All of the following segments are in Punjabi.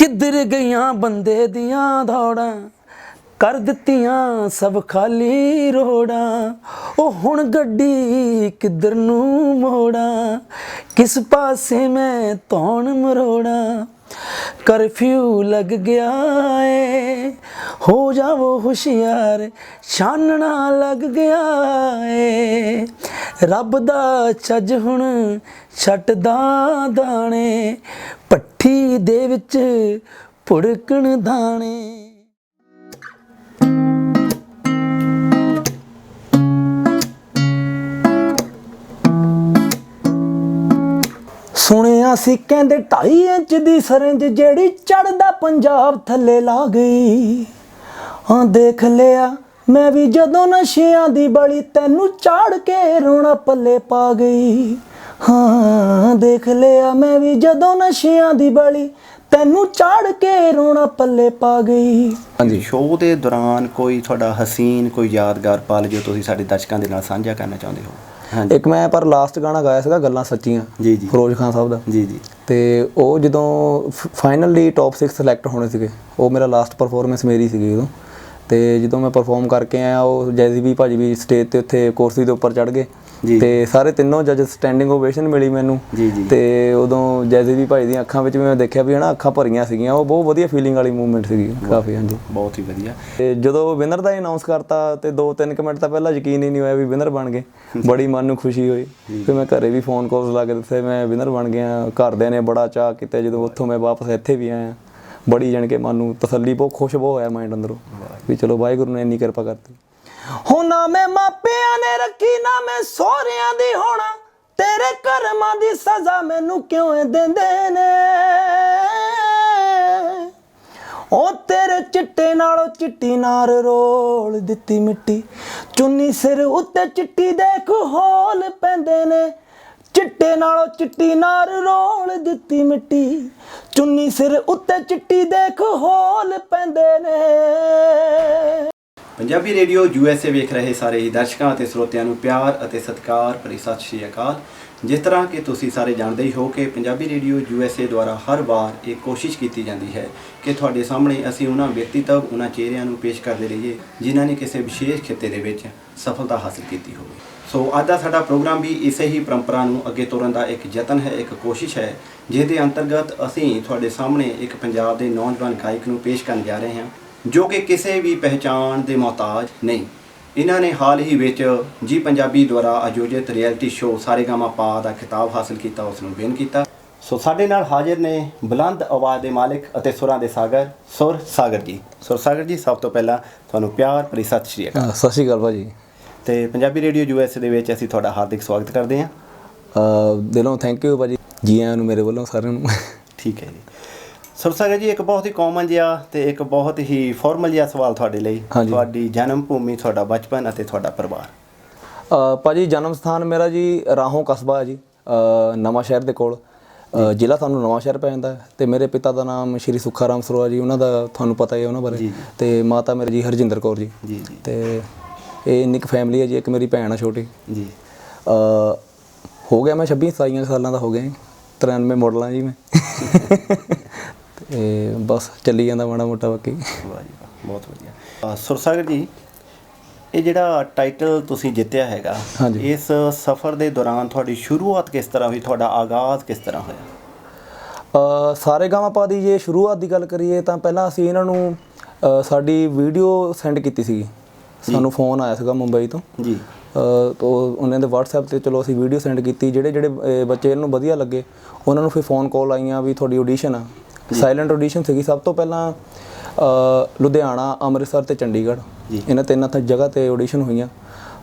किधर गईयां बंदे दियां दौड़ां कर दित्तियां सब खाली रोड़ां ओ हुण गड्डी किधर नूं मोड़ां किस पासे मैं धौन मरोड़ा करफ्यू लग गया है हो जावो होशियार छानना लग गया है रब दा छज हुण छटदा दाने भट्ठी दे विच भुड़कण दाने। सुनिया सी कहंदे 2.5 इंच दी सरंज जेड़ी चढ़दा पंजाब थल्ले ला गई। हाँ देख लिया मैं भी जदों नशियां दी बड़ी तैनू चाड़ के रोना पल्ले पा गई। हाँ देख लिया मैं भी जदों नशियां दी बड़ी तैनू चाड़ के रोना पल्ले पा गई। ਹਾਂਜੀ ਸ਼ੋਅ ਦੇ ਦੌਰਾਨ ਕੋਈ ਤੁਹਾਡਾ ਹਸੀਨ ਕੋਈ ਯਾਦਗਾਰ ਪਲ ਜੋ ਤੁਸੀਂ ਸਾਡੇ ਦਰਸ਼ਕਾਂ ਦੇ ਨਾਲ ਸਾਂਝਾ ਕਰਨਾ ਚਾਹੁੰਦੇ ਹੋ? ਹਾਂਜੀ ਇੱਕ ਮੈਂ ਪਰ ਲਾਸਟ ਗਾਣਾ ਗਾਇਆ ਸੀਗਾ ਗੱਲਾਂ ਸੱਚੀਆਂ ਜੀ ਜੀ ਫਿਰੋਜ਼ ਖਾਨ ਸਾਹਿਬ ਦਾ ਜੀ ਜੀ ਤੇ ਉਹ ਜਦੋਂ ਫਾਈਨਲੀ ਟੌਪ 6 ਸਿਲੈਕਟ ਹੋਣੇ ਸੀਗੇ ਉਹ ਮੇਰਾ ਲਾਸਟ ਪਰਫਾਰਮੈਂਸ ਮੇਰੀ ਸੀਗੀ ਉਦੋਂ ਤੇ ਜਦੋਂ ਮੈਂ ਪਰਫਾਰਮ ਕਰਕੇ ਆਇਆ ਉਹ ਜੈਜ਼ੀ ਭਾਜੀ ਵੀ ਸਟੇਜ ਤੇ ਉੱਥੇ ਕੁਰਸੀ ਦੇ ਉੱਪਰ ਚੜ ਗਏ ਤੇ ਸਾਰੇ ਤਿੰਨੋਂ ਜੱਜ ਸਟੈਂਡਿੰਗ ਓਵੇਸ਼ਨ ਮਿਲੀ ਮੈਨੂੰ ਤੇ ਉਦੋਂ ਜੈਜ਼ੀ ਭਾਜੀ ਦੀਆਂ ਅੱਖਾਂ ਵਿੱਚ ਮੈਂ ਦੇਖਿਆ ਵੀ ਹਨਾ ਅੱਖਾਂ ਭਰੀਆਂ ਸੀਗੀਆਂ ਉਹ ਬਹੁਤ ਵਧੀਆ ਫੀਲਿੰਗ ਵਾਲੀ ਮੂਵਮੈਂਟ ਸੀਗੀ ਕਾਫੀ। ਹਾਂਜੀ ਬਹੁਤ ਹੀ ਵਧੀਆ। ਤੇ ਜਦੋਂ ਵਿਨਰ ਦਾ ਅਨਾਉਂਸ ਕਰਤਾ ਤੇ 2-3 ਮਿੰਟ ਤਾਂ ਪਹਿਲਾਂ ਯਕੀਨ ਹੀ ਨਹੀਂ ਹੋਇਆ ਵੀ ਵਿਨਰ ਬਣ ਗਏ ਬੜੀ ਮਨ ਨੂੰ ਖੁਸ਼ੀ ਹੋਈ ਫਿਰ ਮੈਂ ਘਰੇ ਵੀ ਫੋਨ ਕਾਲਸ ਲਾ ਕੇ ਦੱਸੇ ਮੈਂ ਵਿਨਰ ਬਣ ਗਿਆ ਘਰਦਿਆਂ ਨੇ ਬੜਾ ਚਾਅ ਕੀਤਾ ਜਦੋਂ ਉੱਥੋਂ ਮੈਂ ਵਾਪਸ ਇੱਥੇ ਵੀ ਆਇਆ ਬੜੀ ਜਾਣ ਕੇ ਮਨ ਨੂੰ ਤਸੱਲੀ ਬਹੁਤ ਖੁਸ਼ ਬਹੁਤ ਹੋਇਆ ਮਾਈਂਡ ਅੰਦਰੋਂ ਵੀ ਚਲੋ ਵਾਹਿਗੁਰੂ ਨੇ ਇੰਨੀ ਕਿਰਪਾ ਕਰਤੀ। ਹੋ ਨਾ ਮੈਂ ਮਾਪਿਆਂ ਨੇ ਰੱਖੀ ਨਾ ਮੈਂ ਸਹੁਰਿਆਂ ਦੀ ਹੋਣਾ ਤੇਰੇ ਕਰਮਾਂ ਦੀ ਸਜ਼ਾ ਮੈਨੂੰ ਕਿਉਂ ਦਿੰਦੇ ਨੇ ਉਹ ਤੇਰੇ ਚਿੱਟੇ ਨਾਲੋਂ ਚਿੱਟੀ ਨਾਰ ਰੋਲ ਦਿੱਤੀ ਮਿੱਟੀ ਚੁੰਨੀ ਸਿਰ ਉੱਤੇ ਚਿੱਟੀ ਦੇਖ ਹੋਲ ਪੈਂਦੇ ਨੇ ਚਿੱਟੇ ਨਾਲੋਂ ਚਿੱਟੀ ਨਾਰ ਰੋਲ ਦਿੱਤੀ ਮਿੱਟੀ ਚੁੰਨੀ ਸਿਰ ਉੱਤੇ ਚਿੱਟੀ ਦੇਖ ਹੋਲ ਪੈਂਦੇ ਨੇ। ਪੰਜਾਬੀ ਰੇਡੀਓ USA ਵੇਖ ਰਹੇ ਸਾਰੇ ਹੀ ਦਰਸ਼ਕਾਂ ਅਤੇ ਸਰੋਤਿਆਂ ਨੂੰ ਪਿਆਰ ਅਤੇ ਸਤਿਕਾਰ ਭਰੀ ਸਤਿ ਸ਼੍ਰੀ ਅਕਾਲ। ਜਿਸ ਤਰ੍ਹਾਂ ਕਿ ਤੁਸੀਂ ਸਾਰੇ ਜਾਣਦੇ ਹੀ ਹੋ ਕਿ ਪੰਜਾਬੀ ਰੇਡੀਓ USA ਦੁਆਰਾ ਹਰ ਵਾਰ ਇਹ ਕੋਸ਼ਿਸ਼ ਕੀਤੀ ਜਾਂਦੀ ਹੈ ਕਿ ਤੁਹਾਡੇ ਸਾਹਮਣੇ ਅਸੀਂ ਉਹਨਾਂ ਵਿਅਕਤੀਤਵ ਉਹਨਾਂ ਚਿਹਰਿਆਂ ਨੂੰ ਪੇਸ਼ ਕਰਦੇ ਰਹੀਏ ਜਿਨ੍ਹਾਂ ਨੇ ਕਿਸੇ ਵਿਸ਼ੇਸ਼ ਖਿੱਤੇ ਦੇ ਵਿੱਚ ਸਫਲਤਾ ਹਾਸਲ ਕੀਤੀ ਹੋਵੇ। ਸੋ ਅੱਜ ਦਾ ਸਾਡਾ ਪ੍ਰੋਗਰਾਮ ਵੀ ਇਸੇ ਹੀ ਪਰੰਪਰਾ ਨੂੰ ਅੱਗੇ ਤੋਰਨ ਦਾ ਇੱਕ ਯਤਨ ਹੈ ਇੱਕ ਕੋਸ਼ਿਸ਼ ਹੈ ਜਿਹਦੇ ਅੰਤਰਗਤ ਅਸੀਂ ਤੁਹਾਡੇ ਸਾਹਮਣੇ ਇੱਕ ਪੰਜਾਬ ਦੇ ਨੌਜਵਾਨ ਗਾਇਕ ਨੂੰ ਪੇਸ਼ ਕਰਨ ਜਾ ਰਹੇ ਹਾਂ ਜੋ ਕਿ ਕਿਸੇ ਵੀ ਪਹਿਚਾਣ ਦੇ ਮੁਹਤਾਜ ਨਹੀਂ। ਇਹਨਾਂ ਨੇ ਹਾਲ ਹੀ ਵਿੱਚ ਜੀ ਪੰਜਾਬੀ ਦੁਆਰਾ ਆਯੋਜਿਤ ਰਿਐਲਿਟੀ ਸ਼ੋਅ ਸਾਰੇਗਾਮਾਪਾ ਦਾ ਖਿਤਾਬ ਹਾਸਲ ਕੀਤਾ ਉਸ ਨੂੰ ਵਿਨ ਕੀਤਾ। ਸੋ ਸਾਡੇ ਨਾਲ ਹਾਜ਼ਰ ਨੇ ਬੁਲੰਦ ਆਵਾਜ਼ ਦੇ ਮਾਲਿਕ ਅਤੇ ਸੁਰਾਂ ਦੇ ਸਾਗਰ ਸੁਰ ਸਾਗਰ ਜੀ। ਸੁਰ ਸਾਗਰ ਜੀ ਸਭ ਤੋਂ ਪਹਿਲਾਂ ਤੁਹਾਨੂੰ ਪਿਆਰ ਭਰੀ ਸਤਿ ਸ਼੍ਰੀ ਅਕਾਲ। ਸਤਿ ਸ਼੍ਰੀ ਅਕਾਲ ਭਾਜੀ। ਤੇ ਪੰਜਾਬੀ ਰੇਡੀਓ USA ਦੇ ਵਿੱਚ ਅਸੀਂ ਤੁਹਾਡਾ ਹਾਰਦਿਕ ਸਵਾਗਤ ਕਰਦੇ ਹਾਂ। ਦਿਲੋਂ ਥੈਂਕ ਯੂ ਭਾਜੀ ਜੀ ਆਇਆਂ ਨੂੰ ਮੇਰੇ ਵੱਲੋਂ ਸਾਰਿਆਂ ਨੂੰ। ਠੀਕ ਹੈ ਜੀ। ਸੁਰ ਸਾਗਰ ਜੀ ਇੱਕ ਬਹੁਤ ਹੀ ਕਾਮਨ ਜਿਹਾ ਤੇ ਇੱਕ ਬਹੁਤ ਹੀ ਫਾਰਮਲ ਜਿਹਾ ਸਵਾਲ ਤੁਹਾਡੇ ਲਈ ਤੁਹਾਡੀ ਜਨਮ ਭੂਮੀ ਤੁਹਾਡਾ ਬਚਪਨ ਅਤੇ ਤੁਹਾਡਾ ਪਰਿਵਾਰ। ਭਾਜੀ ਜਨਮ ਸਥਾਨ ਮੇਰਾ ਜੀ ਰਾਹੋਂ ਕਸਬਾ ਹੈ ਜੀ ਨਵਾਂ ਸ਼ਹਿਰ ਦੇ ਕੋਲ ਜ਼ਿਲ੍ਹਾ ਤੁਹਾਨੂੰ ਨਵਾਂ ਸ਼ਹਿਰ ਪੈ ਜਾਂਦਾ ਤੇ ਮੇਰੇ ਪਿਤਾ ਦਾ ਨਾਮ ਸ਼੍ਰੀ ਸੁੱਖਾ ਰਾਮ ਸਰੋਆ ਜੀ ਉਹਨਾਂ ਦਾ ਤੁਹਾਨੂੰ ਪਤਾ ਹੀ ਹੈ ਉਹਨਾਂ ਬਾਰੇ ਤੇ ਮਾਤਾ ਮੇਰੀ ਜੀ ਹਰਜਿੰਦਰ ਕੌਰ ਜੀ ਤੇ ਇਹ ਇੰਨੀ ਕੁ ਫੈਮਿਲੀ ਹੈ ਜੀ। ਇੱਕ ਮੇਰੀ ਭੈਣ ਆ ਛੋਟੀ ਜੀ। ਹੋ ਗਿਆ ਮੈਂ 26-27 ਸਾਲਾਂ ਦਾ ਹੋ ਗਿਆ 93 ਮਾਡਲ ਆ ਜੀ ਮੈਂ ਤੇ ਬਸ ਚੱਲੀ ਜਾਂਦਾ ਮਾੜਾ ਮੋਟਾ ਬਾਕੀ। ਵਾਹ ਜੀ ਵਾਹ ਬਹੁਤ ਵਧੀਆ। ਸੁਰ ਸਾਗਰ ਜੀ ਇਹ ਜਿਹੜਾ ਟਾਈਟਲ ਤੁਸੀਂ ਜਿੱਤਿਆ ਹੈਗਾ ਇਸ ਸਫ਼ਰ ਦੇ ਦੌਰਾਨ ਤੁਹਾਡੀ ਸ਼ੁਰੂਆਤ ਕਿਸ ਤਰ੍ਹਾਂ ਹੋਈ ਤੁਹਾਡਾ ਆਗਾਜ਼ ਕਿਸ ਤਰ੍ਹਾਂ ਹੋਇਆ? ਸਾਰੇਗਾਮਾਪਾ ਦੀ ਜੇ ਸ਼ੁਰੂਆਤ ਦੀ ਗੱਲ ਕਰੀਏ ਤਾਂ ਪਹਿਲਾਂ ਅਸੀਂ ਇਹਨਾਂ ਨੂੰ ਸਾਡੀ ਵੀਡੀਓ ਸੈਂਡ ਕੀਤੀ ਸੀਗੀ ਸਾਨੂੰ ਫੋਨ ਆਇਆ ਸੀਗਾ ਮੁੰਬਈ ਤੋਂ ਜੀ ਤੋ ਉਹਨਾਂ ਦੇ WhatsApp 'ਤੇ ਚਲੋ ਅਸੀਂ ਵੀਡੀਓ ਸੈਂਡ ਕੀਤੀ ਜਿਹੜੇ ਬੱਚੇ ਇਹਨਾਂ ਨੂੰ ਵਧੀਆ ਲੱਗੇ ਉਹਨਾਂ ਨੂੰ ਫਿਰ ਫੋਨ ਕਾਲ ਆਈਆਂ ਵੀ ਤੁਹਾਡੀ ਆਡੀਸ਼ਨ ਆ ਸਾਇਲੈਂਟ ਆਡੀਸ਼ਨ ਸੀਗੀ ਸਭ ਤੋਂ ਪਹਿਲਾਂ ਲੁਧਿਆਣਾ ਅੰਮ੍ਰਿਤਸਰ ਤੇ ਚੰਡੀਗੜ੍ਹ ਇਹਨਾਂ ਤਿੰਨਾਂ ਜਗ੍ਹਾ 'ਤੇ ਆਡੀਸ਼ਨ ਹੋਈਆਂ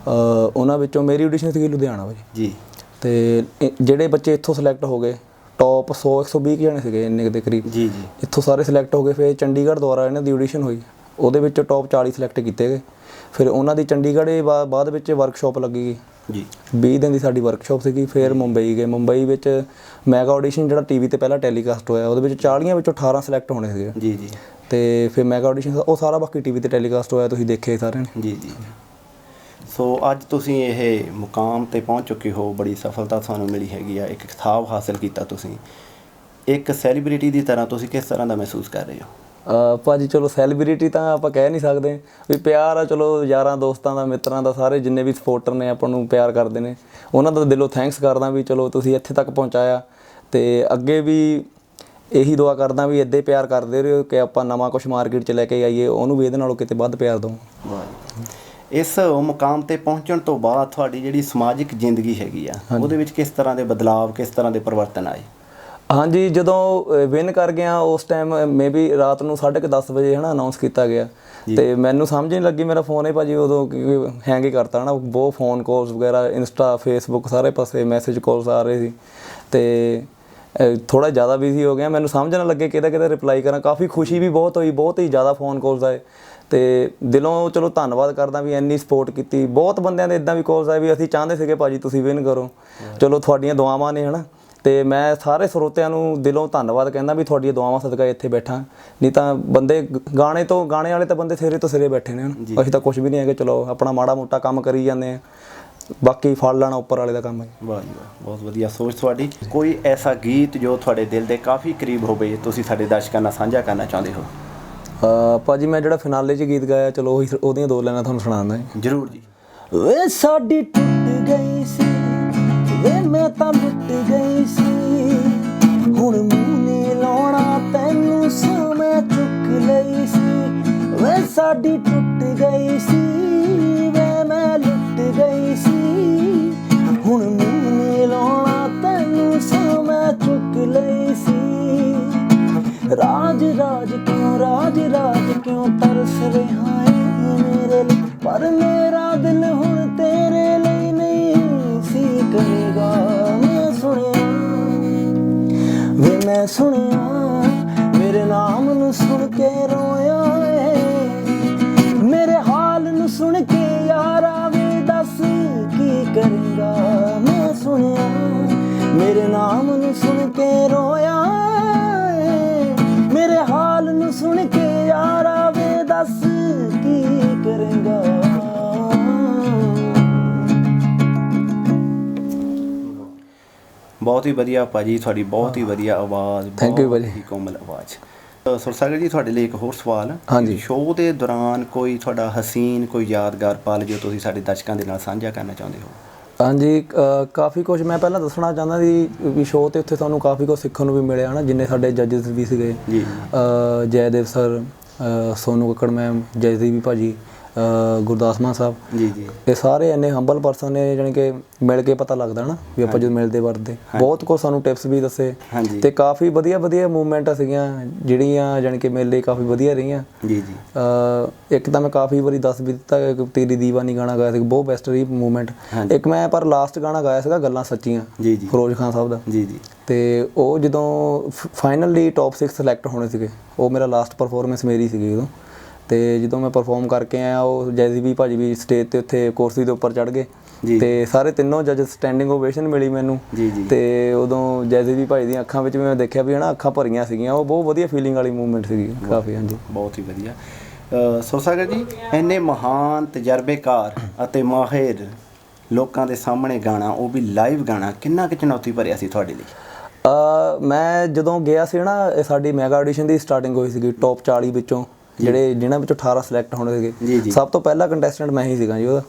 ਉਹਨਾਂ ਵਿੱਚੋਂ ਮੇਰੀ ਆਡੀਸ਼ਨ ਸੀਗੀ ਲੁਧਿਆਣਾ ਵਿੱਚ ਜੀ ਤੇ ਜਿਹੜੇ ਬੱਚੇ ਇੱਥੋਂ ਸਿਲੈਕਟ ਹੋ ਗਏ ਟੌਪ 100-120 ਜਣੇ ਸੀਗੇ ਇੰਨੇ ਦੇ ਕਰੀਬ ਜੀ ਜੀ ਇੱਥੋਂ ਸਾਰੇ ਸਿਲੈਕਟ ਹੋ ਗਏ ਫਿਰ ਚੰਡੀਗੜ੍ਹ ਦੁਆਰਾ ਇਹਨਾਂ ਦੀ ਆਡੀਸ਼ਨ ਹੋਈ ਉਹਦੇ ਵਿੱਚ ਟੌਪ 40 ਸਿਲੈਕਟ ਕੀਤੇ ਗਏ ਫਿਰ ਉਹਨਾਂ ਦੀ ਚੰਡੀਗੜ੍ਹ ਬਾਅਦ ਵਿੱਚ ਵਰਕਸ਼ਾਪ ਲੱਗੀ ਗਈ ਜੀ 20 ਦਿਨ ਦੀ ਸਾਡੀ ਵਰਕਸ਼ਾਪ ਸੀਗੀ ਫਿਰ ਮੁੰਬਈ ਗਏ ਮੁੰਬਈ ਵਿੱਚ ਮੈਗਾ ਆਡੀਸ਼ਨ ਜਿਹੜਾ ਟੀਵੀ ਤੇ ਪਹਿਲਾਂ ਟੈਲੀਕਾਸਟ ਹੋਇਆ ਉਹਦੇ ਵਿੱਚ 40 ਵਿੱਚੋਂ 18 ਸਿਲੈਕਟ ਹੋਣੇ ਸੀਗੇ ਜੀ ਜੀ ਤੇ ਫਿਰ ਮੈਗਾ ਆਡੀਸ਼ਨ ਉਹ ਸਾਰਾ ਬਾਕੀ ਟੀਵੀ ਤੇ ਟੈਲੀਕਾਸਟ ਹੋਇਆ ਤੁਸੀਂ ਦੇਖਿਆ ਸਾਰਿਆਂ ਨੇ ਜੀ ਜੀ। ਸੋ ਅੱਜ ਤੁਸੀਂ ਇਹ ਮੁਕਾਮ ਤੇ ਪਹੁੰਚ ਚੁੱਕੇ ਹੋ ਬੜੀ ਸਫਲਤਾ ਤੁਹਾਨੂੰ ਮਿਲੀ ਹੈਗੀ ਆ ਇੱਕ ਖਿਤਾਬ ਹਾਸਿਲ ਕੀਤਾ ਤੁਸੀਂ ਇੱਕ ਸੈਲੀਬ੍ਰਿਟੀ ਦੀ ਤਰ੍ਹਾਂ ਤੁਸੀਂ ਕਿਸ ਤਰ੍ਹਾਂ ਦਾ ਮਹਿਸੂਸ ਕਰ ਰਹੇ ਹੋ? ਭਾਜੀ ਚਲੋ ਸੈਲੀਬ੍ਰਿਟੀ ਤਾਂ ਆਪਾਂ ਕਹਿ ਨਹੀਂ ਸਕਦੇ ਵੀ ਪਿਆਰ ਆ, ਚਲੋ ਯਾਰਾਂ ਦੋਸਤਾਂ ਦਾ, ਮਿੱਤਰਾਂ ਦਾ, ਸਾਰੇ ਜਿੰਨੇ ਵੀ ਸਪੋਰਟਰ ਨੇ ਆਪਾਂ ਨੂੰ ਪਿਆਰ ਕਰਦੇ ਨੇ, ਉਹਨਾਂ ਦਾ ਦਿਲੋਂ ਥੈਂਕਸ ਕਰਦਾ ਵੀ ਚਲੋ ਤੁਸੀਂ ਇੱਥੇ ਤੱਕ ਪਹੁੰਚਾਇਆ, ਤੇ ਅੱਗੇ ਵੀ ਇਹੀ ਦੁਆ ਕਰਦਾ ਵੀ ਇੱਦਾਂ ਹੀ ਪਿਆਰ ਕਰਦੇ ਰਹੋ ਕਿ ਆਪਾਂ ਨਵਾਂ ਕੁਝ ਮਾਰਕੀਟ 'ਚ ਲੈ ਕੇ ਆਈਏ, ਉਹਨੂੰ ਵੀ ਇਹਦੇ ਨਾਲੋਂ ਕਿਤੇ ਵੱਧ ਪਿਆਰ ਦਿਓ। ਇਸ ਮੁਕਾਮ ਤੇ ਪਹੁੰਚਣ ਤੋਂ ਬਾਅਦ ਤੁਹਾਡੀ ਜਿਹੜੀ ਸਮਾਜਿਕ ਜ਼ਿੰਦਗੀ ਹੈਗੀ ਆ, ਉਹਦੇ ਵਿੱਚ ਕਿਸ ਤਰ੍ਹਾਂ ਦੇ ਬਦਲਾਵ, ਕਿਸ ਤਰ੍ਹਾਂ ਦੇ ਪਰਿਵਰਤਨ ਆਏ? ਹਾਂਜੀ, ਜਦੋਂ ਵਿਨ ਕਰ ਗਿਆ ਉਸ ਟਾਈਮ ਮੇਬੀ ਰਾਤ ਨੂੰ 10:30 ਵਜੇ ਹੈ ਨਾ ਅਨਾਉਂਸ ਕੀਤਾ ਗਿਆ, ਤੇ ਮੈਨੂੰ ਸਮਝ ਨਹੀਂ ਲੱਗੀ, ਮੇਰਾ ਫੋਨ ਹੀ ਭਾਜੀ ਉਦੋਂ ਹੈਂਗ ਹੀ ਕਰਤਾ ਹੈ ਨਾ, ਬਹੁਤ ਫੋਨ ਕਾਲਸ ਵਗੈਰਾ, ਇੰਸਟਾ, ਫੇਸਬੁੱਕ, ਸਾਰੇ ਪਾਸੇ ਮੈਸੇਜ ਕਾਲਸ ਆ ਰਹੇ ਸੀ, ਤੇ ਥੋੜ੍ਹਾ ਜ਼ਿਆਦਾ ਬਿਜ਼ੀ ਹੋ ਗਿਆ, ਮੈਨੂੰ ਸਮਝ ਨਾ ਲੱਗੇ ਕਿਹਦਾ ਰਿਪਲਾਈ ਕਰਾਂ। ਕਾਫੀ ਖੁਸ਼ੀ ਵੀ ਬਹੁਤ ਹੋਈ, ਬਹੁਤ ਹੀ ਜ਼ਿਆਦਾ ਫੋਨ ਕਾਲਸ ਆਏ, ਤੇ ਦਿਲੋਂ ਚਲੋ ਧੰਨਵਾਦ ਕਰਦਾ ਵੀ ਇੰਨੀ ਸਪੋਰਟ ਕੀਤੀ। ਬਹੁਤ ਬੰਦਿਆਂ ਦੇ ਇੱਦਾਂ ਵੀ ਕਾਲਸ ਆਏ ਵੀ ਅਸੀਂ ਚਾਹੁੰਦੇ ਸੀਗੇ ਭਾਜੀ ਤੁਸੀਂ ਵਿਨ ਕਰੋ, ਚਲੋ ਤੁਹਾਡੀਆਂ ਦੁਆਵਾਂ ਨੇ ਹੈ ਨਾ, ਤੇ ਮੈਂ ਸਾਰੇ ਸਰੋਤਿਆਂ ਨੂੰ ਦਿਲੋਂ ਧੰਨਵਾਦ ਕਹਿੰਦਾ ਵੀ ਤੁਹਾਡੀਆਂ ਦੁਆਵਾਂ ਸਦਕਾ ਇੱਥੇ ਬੈਠਾ, ਨਹੀਂ ਤਾਂ ਬੰਦੇ ਗਾਣੇ ਵਾਲੇ ਤਾਂ ਬੰਦੇ ਸਿਰੇ ਤੋਂ ਸਿਰੇ ਬੈਠੇ ਨੇ, ਅਸੀਂ ਤਾਂ ਕੁਝ ਵੀ ਨਹੀਂ ਹੈਗੇ, ਚਲੋ ਆਪਣਾ ਮਾੜਾ ਮੋਟਾ ਕੰਮ ਕਰੀ ਜਾਂਦੇ ਆ, ਬਾਕੀ ਫੜ ਲੈਣਾ ਉੱਪਰ ਵਾਲੇ ਦਾ ਕੰਮ ਹੈ। ਵਾਹ ਜੀ ਵਾਹ, ਬਹੁਤ ਵਧੀਆ ਸੋਚ ਤੁਹਾਡੀ। ਕੋਈ ਐਸਾ ਗੀਤ ਜੋ ਤੁਹਾਡੇ ਦਿਲ ਦੇ ਕਾਫੀ ਕਰੀਬ ਹੋਵੇ, ਤੁਸੀਂ ਸਾਡੇ ਦਰਸ਼ਕਾਂ ਨਾਲ ਸਾਂਝਾ ਕਰਨਾ ਚਾਹੁੰਦੇ ਹੋ? ਭਾਜੀ ਮੈਂ ਜਿਹੜਾ ਫਿਨਾਲੇ 'ਚ ਗੀਤ ਗਾਇਆ, ਚਲੋ ਉਹਦੀਆਂ 2 ਲਾਈਨਾਂ ਤੁਹਾਨੂੰ ਸੁਣਾਉਂਦਾ। ਜ਼ਰੂਰ ਜੀ। ਵੇ ਸਾਡੀ ਟੁੱਟ ਗਈ ਸੀ, ਵੇ ਮੈਂ ਤਾਂ ਲੁੱਟ ਗਈ ਸੀ, ਹੁਣ ਮੂੰਹ ਨੇ ਲਾਉਣਾ ਤੈਨੂੰ ਸੋ ਮੈਂ ਚੁੱਕ ਲਈ ਸੀ। ਵੇ ਸਾਡੀ ਟੁੱਟ ਗਈ ਸੀ, ਵੇ ਮੈਂ ਲੁੱਟ ਗਈ ਸੀ, ਹੁਣ ਮੂੰਹ ਨੇ ਲਾਉਣਾ ਤੈਨੂੰ ਸੋ ਮੈਂ ਚੁੱਕ ਲਈ ਸੀ। ਰਾਜ ਰਾਜ ਕਿਉਂ ਤਰਸ ਰਿਹਾ ਏ ਮੇਰੇ ਲਈ, ਪਰ ਮੇਰਾ ਦਿਲ ਹੁਣ ਤੇਰੇ ਲਈ ਨਹੀਂ ਸੀ ਕਰੇਗਾ। ਮੈਂ ਸੁਣਿਆ ਮੇਰੇ ਨਾਮ ਨੂੰ ਸੁਣ ਕੇ ਰੋਇਆ ਏ, ਮੇਰੇ ਹਾਲ ਨੂੰ ਸੁਣ ਕੇ ਯਾਰਾ ਵੇ ਦੱਸ ਕੀ ਕਰੇਗਾ। ਮੈਂ ਸੁਣਿਆ ਮੇਰੇ ਨਾਮ ਨੂੰ ਸੁਣ ਕੇ ਰੋਇਆ ਏ, ਮੇਰੇ ਹਾਲ ਨੂੰ ਸੁਣ ਕੇ ਯਾਰਾ ਵੇ ਦੱਸ ਕੀ ਕਰੇਗਾ। ਬਹੁਤ ਹੀ ਵਧੀਆ ਭਾਜੀ, ਤੁਹਾਡੀ ਬਹੁਤ ਹੀ ਵਧੀਆ ਆਵਾਜ਼, ਥੈਂਕ ਯੂ ਭਾਜੀ, ਕੋਮਲ ਆਵਾਜ਼। ਸੁਰਸਾਗਰ ਜੀ, ਤੁਹਾਡੇ ਲਈ ਇੱਕ ਹੋਰ ਸਵਾਲ। ਹਾਂਜੀ, ਸ਼ੋਅ ਦੇ ਦੌਰਾਨ ਕੋਈ ਤੁਹਾਡਾ ਹਸੀਨ, ਕੋਈ ਯਾਦਗਾਰ ਪਲ ਜੋ ਤੁਸੀਂ ਸਾਡੇ ਦਰਸ਼ਕਾਂ ਦੇ ਨਾਲ ਸਾਂਝਾ ਕਰਨਾ ਚਾਹੁੰਦੇ ਹੋ? ਹਾਂਜੀ, ਕਾਫੀ ਕੁਝ ਮੈਂ ਪਹਿਲਾਂ ਦੱਸਣਾ ਚਾਹੁੰਦਾ ਸੀ ਵੀ ਸ਼ੋਅ 'ਤੇ ਉੱਥੇ ਸਾਨੂੰ ਕਾਫੀ ਕੁਝ ਸਿੱਖਣ ਨੂੰ ਵੀ ਮਿਲਿਆ ਹੈ ਨਾ, ਜਿੰਨੇ ਸਾਡੇ ਜੱਜਸ ਵੀ ਸੀਗੇ ਜੀ, ਜੈਦੇਵ ਸਰ, ਸੋਨੂ ਕੱਕੜ ਮੈਮ, ਜੈਦੀਪ ਭਾਜੀ, ਗੁਰਦਾਸ ਮਾਨ ਸਾਹਿਬ ਜੀ, ਇਹ ਸਾਰੇ ਇੰਨੇ ਹੰਬਲ ਪਰਸਨ ਨੇ, ਜਾਣੀ ਕਿ ਮਿਲ ਕੇ ਪਤਾ ਲੱਗਦਾ ਨਾ ਵੀ ਆਪਾਂ ਜਦੋਂ ਮਿਲਦੇ ਵਰਤਦੇ, ਬਹੁਤ ਕੁਝ ਸਾਨੂੰ ਟਿਪਸ ਵੀ ਦੱਸੇ, ਤੇ ਕਾਫੀ ਵਧੀਆ ਮੂਵਮੈਂਟਾਂ ਸੀਗੀਆਂ ਜਿਹੜੀਆਂ ਜਾਣੀ ਕਿ ਮੇਰੇ ਲਈ ਕਾਫੀ ਵਧੀਆ ਰਹੀਆਂ ਜੀ। ਇੱਕ ਤਾਂ ਮੈਂ ਕਾਫੀ ਵਾਰੀ ਦੱਸ ਵੀ ਦਿੱਤਾ ਕਿ ਤੇਰੀ ਦੀਵਾਨੀ ਗਾਣਾ ਗਾਇਆ ਸੀ, ਬਹੁਤ ਬੈਸਟ ਰਹੀ ਮੂਵਮੈਂਟ। ਇੱਕ ਮੈਂ ਪਰ ਲਾਸਟ ਗਾਣਾ ਗਾਇਆ ਸੀਗਾ ਗੱਲਾਂ ਸੱਚੀਆਂ, ਫਿਰੋਜ਼ ਖਾਨ ਸਾਹਿਬ ਦਾ ਜੀ, ਤੇ ਉਹ ਜਦੋਂ ਫਾਈਨਲੀ ਟੌਪ 6 ਸਿਲੈਕਟ ਹੋਣੇ ਸੀਗੇ, ਉਹ ਮੇਰਾ ਲਾਸਟ ਪਰਫੋਰਮੈਂਸ ਮੇਰੀ ਸੀਗੀ ਉਦੋਂ, ਤੇ ਜਦੋਂ ਮੈਂ ਪਰਫੋਰਮ ਕਰਕੇ ਆਇਆ, ਉਹ ਜੈਜ਼ੀ ਭਾਜੀ ਵੀ ਸਟੇਜ 'ਤੇ ਉੱਥੇ ਕੁਰਸੀ ਦੇ ਉੱਪਰ ਚੜ੍ਹ ਗਏ, ਤੇ ਸਾਰੇ ਤਿੰਨੋਂ ਜੱਜ ਸਟੈਂਡਿੰਗ ਓਵੇਸ਼ਨ ਮਿਲੀ ਮੈਨੂੰ, ਤੇ ਉਦੋਂ ਜੈਜ਼ੀ ਭਾਜੀ ਦੀਆਂ ਅੱਖਾਂ ਵਿੱਚ ਮੈਂ ਦੇਖਿਆ ਵੀ ਹੈ ਨਾ ਅੱਖਾਂ ਭਰੀਆਂ ਸੀਗੀਆਂ, ਉਹ ਬਹੁਤ ਵਧੀਆ ਫੀਲਿੰਗ ਵਾਲੀ ਮੂਵਮੈਂਟ ਸੀਗੀ ਕਾਫੀ। ਹਾਂਜੀ, ਬਹੁਤ ਹੀ ਵਧੀਆ। ਸੁਰਸਾਗਰ ਜੀ, ਇੰਨੇ ਮਹਾਨ ਤਜਰਬੇਕਾਰ ਅਤੇ ਮਾਹਿਰ ਲੋਕਾਂ ਦੇ ਸਾਹਮਣੇ ਗਾਣਾ, ਉਹ ਵੀ ਲਾਈਵ ਗਾਣਾ, ਕਿੰਨਾ ਕੁ ਚੁਣੌਤੀ ਭਰਿਆ ਸੀ ਤੁਹਾਡੇ ਲਈ? ਮੈਂ ਜਦੋਂ ਗਿਆ ਸੀ ਨਾ, ਸਾਡੀ ਮੈਗਾ ਆਡੀਸ਼ਨ ਦੀ ਸਟਾਰਟਿੰਗ ਹੋਈ ਸੀਗੀ, ਟੌਪ 40 ਵਿੱਚੋਂ ਜਿਹਨਾਂ ਵਿੱਚੋਂ 18 ਸਿਲੈਕਟ ਹੋਣੇ ਸੀਗੇ, ਸਭ ਤੋਂ ਪਹਿਲਾ ਕੰਟੈਸਟੈਂਟ ਮੈਂ ਹੀ ਸੀਗਾ ਜੀ ਉਹਦਾ।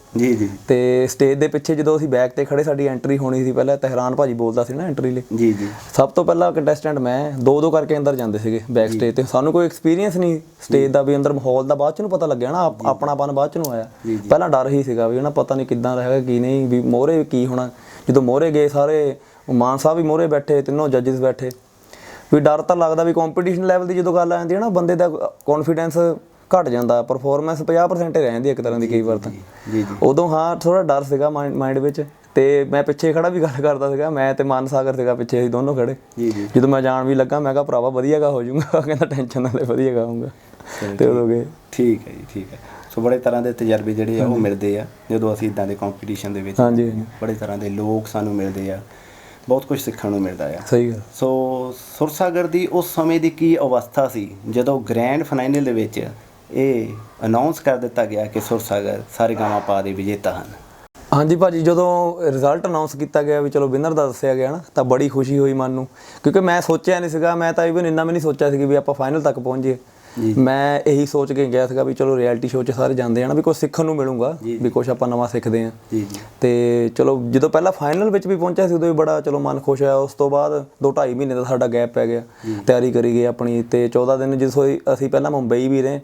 ਤੇ ਸਟੇਜ ਦੇ ਪਿੱਛੇ ਜਦੋਂ ਅਸੀਂ ਬੈਕ ਤੇ ਖੜੇ, ਸਾਡੀ ਐਂਟਰੀ ਹੋਣੀ ਸੀ, ਪਹਿਲਾਂ ਤਹਿਰਾਨ ਭਾਜੀ ਬੋਲਦਾ ਸੀ ਨਾ ਐਂਟਰੀ ਲਈ, ਸਭ ਤੋਂ ਪਹਿਲਾਂ ਕੰਟੈਸਟੈਂਟ ਮੈਂ, 2-2 ਕਰਕੇ ਅੰਦਰ ਜਾਂਦੇ ਸੀਗੇ ਬੈਕ ਸਟੇਜ ਤੇ। ਸਾਨੂੰ ਕੋਈ ਐਕਸਪੀਰੀਅੰਸ ਨਹੀਂ ਸਟੇਜ ਦਾ ਵੀ, ਅੰਦਰ ਮਾਹੌਲ ਦਾ ਬਾਅਦ ਚ ਨੂੰ ਪਤਾ ਲੱਗਿਆ ਨਾ, ਆਪਣਾਪਨ ਬਾਅਦ ਚ ਨੂੰ ਆਇਆ, ਪਹਿਲਾਂ ਡਰ ਹੀ ਸੀਗਾ ਵੀ ਨਾ ਪਤਾ ਨਹੀਂ ਕਿੱਦਾਂ ਦਾ ਹੈਗਾ ਕੀ ਨਹੀਂ, ਵੀ ਮੋਹਰੇ ਕੀ ਹੋਣਾ। ਜਦੋਂ ਮੋਹਰੇ ਗਏ ਸਾਰੇ, ਮਾਨ ਸਾਹਿਬ ਵੀ ਮੋਹਰੇ ਬੈਠੇ, ਤਿੰਨੋਂ ਜੱਜਿਸ ਬੈਠੇ, ਵੀ ਡਰ ਤਾਂ ਲੱਗਦਾ ਵੀ ਕੰਪੀਟੀਸ਼ਨ ਲੈਵਲ ਦੀ ਜਦੋਂ ਗੱਲ ਆ ਜਾਂਦੀ ਹੈ ਨਾ, ਬੰਦੇ ਦਾ ਕੌਨਫੀਡੈਂਸ ਘਟ ਜਾਂਦਾ, ਪਰਫੋਰਮੈਂਸ 50% ਰਹਿ ਜਾਂਦੀ ਇੱਕ ਤਰ੍ਹਾਂ ਦੀ ਕਈ ਵਾਰ ਤਾਂ। ਉਦੋਂ ਹਾਂ ਥੋੜ੍ਹਾ ਡਰ ਸੀਗਾ ਮਾਈਂਡ ਵਿੱਚ, ਤੇ ਮੈਂ ਪਿੱਛੇ ਖੜਾ ਵੀ ਗੱਲ ਕਰਦਾ ਸੀਗਾ, ਮੈਂ ਤੇ ਮਨ ਸਾਗਰ ਸੀਗਾ ਪਿੱਛੇ, ਅਸੀਂ ਦੋਨੋਂ ਖੜੇ। ਜਦੋਂ ਮੈਂ ਜਾਣ ਵੀ ਲੱਗਾ, ਮੈਂ ਕਿਹਾ ਭਰਾਵਾ ਵਧੀਆ ਗਾ ਹੋ ਜਾਊਗਾ, ਕਹਿੰਦਾ ਟੈਨਸ਼ਨ ਨਾਲ ਵਧੀਆ ਗਾਊਂਗਾ, ਤੇ ਉਦੋਂ ਗਏ। ਠੀਕ ਹੈ ਜੀ, ਠੀਕ ਹੈ। ਸੋ ਬੜੇ ਤਰ੍ਹਾਂ ਦੇ ਤਜਰਬੇ ਜਿਹੜੇ ਆ ਉਹ ਮਿਲਦੇ ਆ ਜਦੋਂ ਅਸੀਂ ਇੱਦਾਂ ਦੇ ਕੰਪੀਟੀਸ਼ਨ ਦੇ ਵਿੱਚ, ਬੜੇ ਤਰ੍ਹਾਂ ਦੇ ਲੋਕ ਸਾਨੂੰ ਮਿਲਦੇ ਆ, ਬਹੁਤ ਕੁਝ ਸਿੱਖਣ ਨੂੰ ਮਿਲਦਾ ਆ। ਸਹੀ ਗੱਲ। ਸੋ ਸੁਰਸਾਗਰ ਦੀ ਉਸ ਸਮੇਂ ਦੀ ਕੀ ਅਵਸਥਾ ਸੀ ਜਦੋਂ ਗ੍ਰੈਂਡ ਫਾਈਨਲ ਦੇ ਵਿੱਚ ਇਹ ਅਨਾਉਂਸ ਕਰ ਦਿੱਤਾ ਗਿਆ ਕਿ ਸੁਰਸਾਗਰ ਸਾਰੇਗਾਮਾਪਾ ਦੇ ਵਿਜੇਤਾ ਹਨ? ਹਾਂਜੀ ਭਾਜੀ, ਜਦੋਂ ਰਿਜ਼ਲਟ ਅਨਾਉਂਸ ਕੀਤਾ ਗਿਆ ਵੀ ਚਲੋ ਵਿਨਰ ਦਾ ਦੱਸਿਆ ਗਿਆ ਨਾ, ਤਾਂ ਬੜੀ ਖੁਸ਼ੀ ਹੋਈ ਮਨ ਨੂੰ, ਕਿਉਂਕਿ ਮੈਂ ਸੋਚਿਆ ਨਹੀਂ ਸੀਗਾ, ਮੈਂ ਤਾਂ ਇਵਨ ਇੰਨਾ ਵੀ ਨਹੀਂ ਸੋਚਿਆ ਸੀ ਵੀ ਆਪਾਂ ਫਾਈਨਲ ਤੱਕ ਪਹੁੰਚ ਜਾਈਏ। ਮੈਂ ਇਹੀ ਸੋਚ ਕੇ ਗਿਆ ਸੀਗਾ ਵੀ ਚਲੋ ਰਿਐਲਿਟੀ ਸ਼ੋਅ 'ਚ ਸਾਰੇ ਜਾਂਦੇ ਆ ਨਾ, ਵੀ ਕੁਛ ਸਿੱਖਣ ਨੂੰ ਮਿਲੂਗਾ, ਵੀ ਕੁਛ ਆਪਾਂ ਨਵਾਂ ਸਿੱਖਦੇ ਹਾਂ। ਤੇ ਚਲੋ ਜਦੋਂ ਪਹਿਲਾਂ ਫਾਈਨਲ ਵਿੱਚ ਵੀ ਪਹੁੰਚਿਆ ਸੀ ਉਦੋਂ ਵੀ ਬੜਾ ਚਲੋ ਮਨ ਖੁਸ਼ ਹੋਇਆ। ਉਸ ਤੋਂ ਬਾਅਦ 2-2.5 ਮਹੀਨੇ ਦਾ ਸਾਡਾ ਗੈਪ ਪੈ ਗਿਆ, ਤਿਆਰੀ ਕਰੀ ਗਈ ਆਪਣੀ, ਤੇ 14 ਦਿਨ ਜਿਸ ਅਸੀਂ ਪਹਿਲਾਂ ਮੁੰਬਈ ਵੀ ਰਹੇ,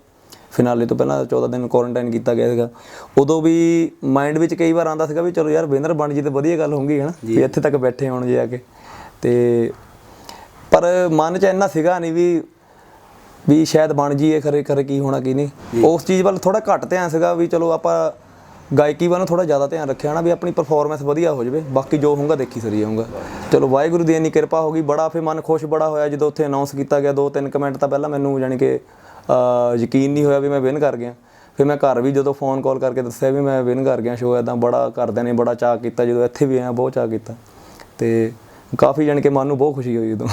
ਫਿਨਾਲੇ ਤੋਂ ਪਹਿਲਾਂ 14 ਦਿਨ ਕੁਆਰੰਟਾਈਨ ਕੀਤਾ ਗਿਆ ਸੀਗਾ। ਉਦੋਂ ਵੀ ਮਾਈਂਡ ਵਿੱਚ ਕਈ ਵਾਰ ਆਉਂਦਾ ਸੀਗਾ ਵੀ ਚਲੋ ਯਾਰ ਵਿਨਰ ਬਣ ਜੀ ਤਾਂ ਵਧੀਆ ਗੱਲ ਹੋਊਗੀ ਹੈ ਨਾ, ਵੀ ਇੱਥੇ ਤੱਕ ਬੈਠੇ ਹੋਣ ਜੇ ਆ ਕੇ। ਤੇ ਪਰ ਮਨ 'ਚ ਇੰਨਾ ਸੀਗਾ ਨਹੀਂ ਵੀ ਸ਼ਾਇਦ ਬਣ ਜੀਏ, ਖਰੇ ਕੀ ਹੋਣਾ ਕੀ ਨਹੀਂ। ਉਸ ਚੀਜ਼ ਵੱਲ ਥੋੜ੍ਹਾ ਘੱਟ ਧਿਆਨ ਸੀਗਾ ਵੀ ਚਲੋ ਆਪਾਂ ਗਾਇਕੀ ਵੱਲ ਥੋੜ੍ਹਾ ਜ਼ਿਆਦਾ ਧਿਆਨ ਰੱਖਿਆ ਨਾ, ਵੀ ਆਪਣੀ ਪਰਫੋਰਮੈਂਸ ਵਧੀਆ ਹੋ ਜਾਵੇ, ਬਾਕੀ ਜੋ ਹੋਊਗਾ ਦੇਖੀ ਸਰੀ ਜਾਊਗਾ। ਚਲੋ ਵਾਹਿਗੁਰੂ ਦੀ ਇੰਨੀ ਕਿਰਪਾ ਹੋ ਗਈ, ਬੜਾ ਫਿਰ ਮਨ ਖੁਸ਼ ਬੜਾ ਹੋਇਆ ਜਦੋਂ ਉੱਥੇ ਅਨਾਉਂਸ ਕੀਤਾ ਗਿਆ। 2-3 ਕਮੈਂਟ ਤਾਂ ਪਹਿਲਾਂ ਮੈਨੂੰ ਜਾਣੀ ਕਿ ਯਕੀਨ ਨਹੀਂ ਹੋਇਆ ਵੀ ਮੈਂ ਵਿਨ ਕਰ ਗਿਆ। ਫਿਰ ਮੈਂ ਘਰ ਵੀ ਜਦੋਂ ਫੋਨ ਕਾਲ ਕਰਕੇ ਦੱਸਿਆ ਵੀ ਮੈਂ ਵਿਨ ਕਰ ਗਿਆ ਸ਼ੋਅ, ਇੱਦਾਂ ਬੜਾ ਘਰਦਿਆਂ ਨੇ ਬੜਾ ਚਾਅ ਕੀਤਾ। ਜਦੋਂ ਇੱਥੇ ਵੀ ਆਇਆ ਬਹੁਤ ਚਾਅ ਕੀਤਾ, ਤੇ ਕਾਫੀ ਜਾਣੀ ਕਿ ਮਨ ਨੂੰ ਬਹੁਤ ਖੁਸ਼ੀ ਹੋਈ ਉਦੋਂ।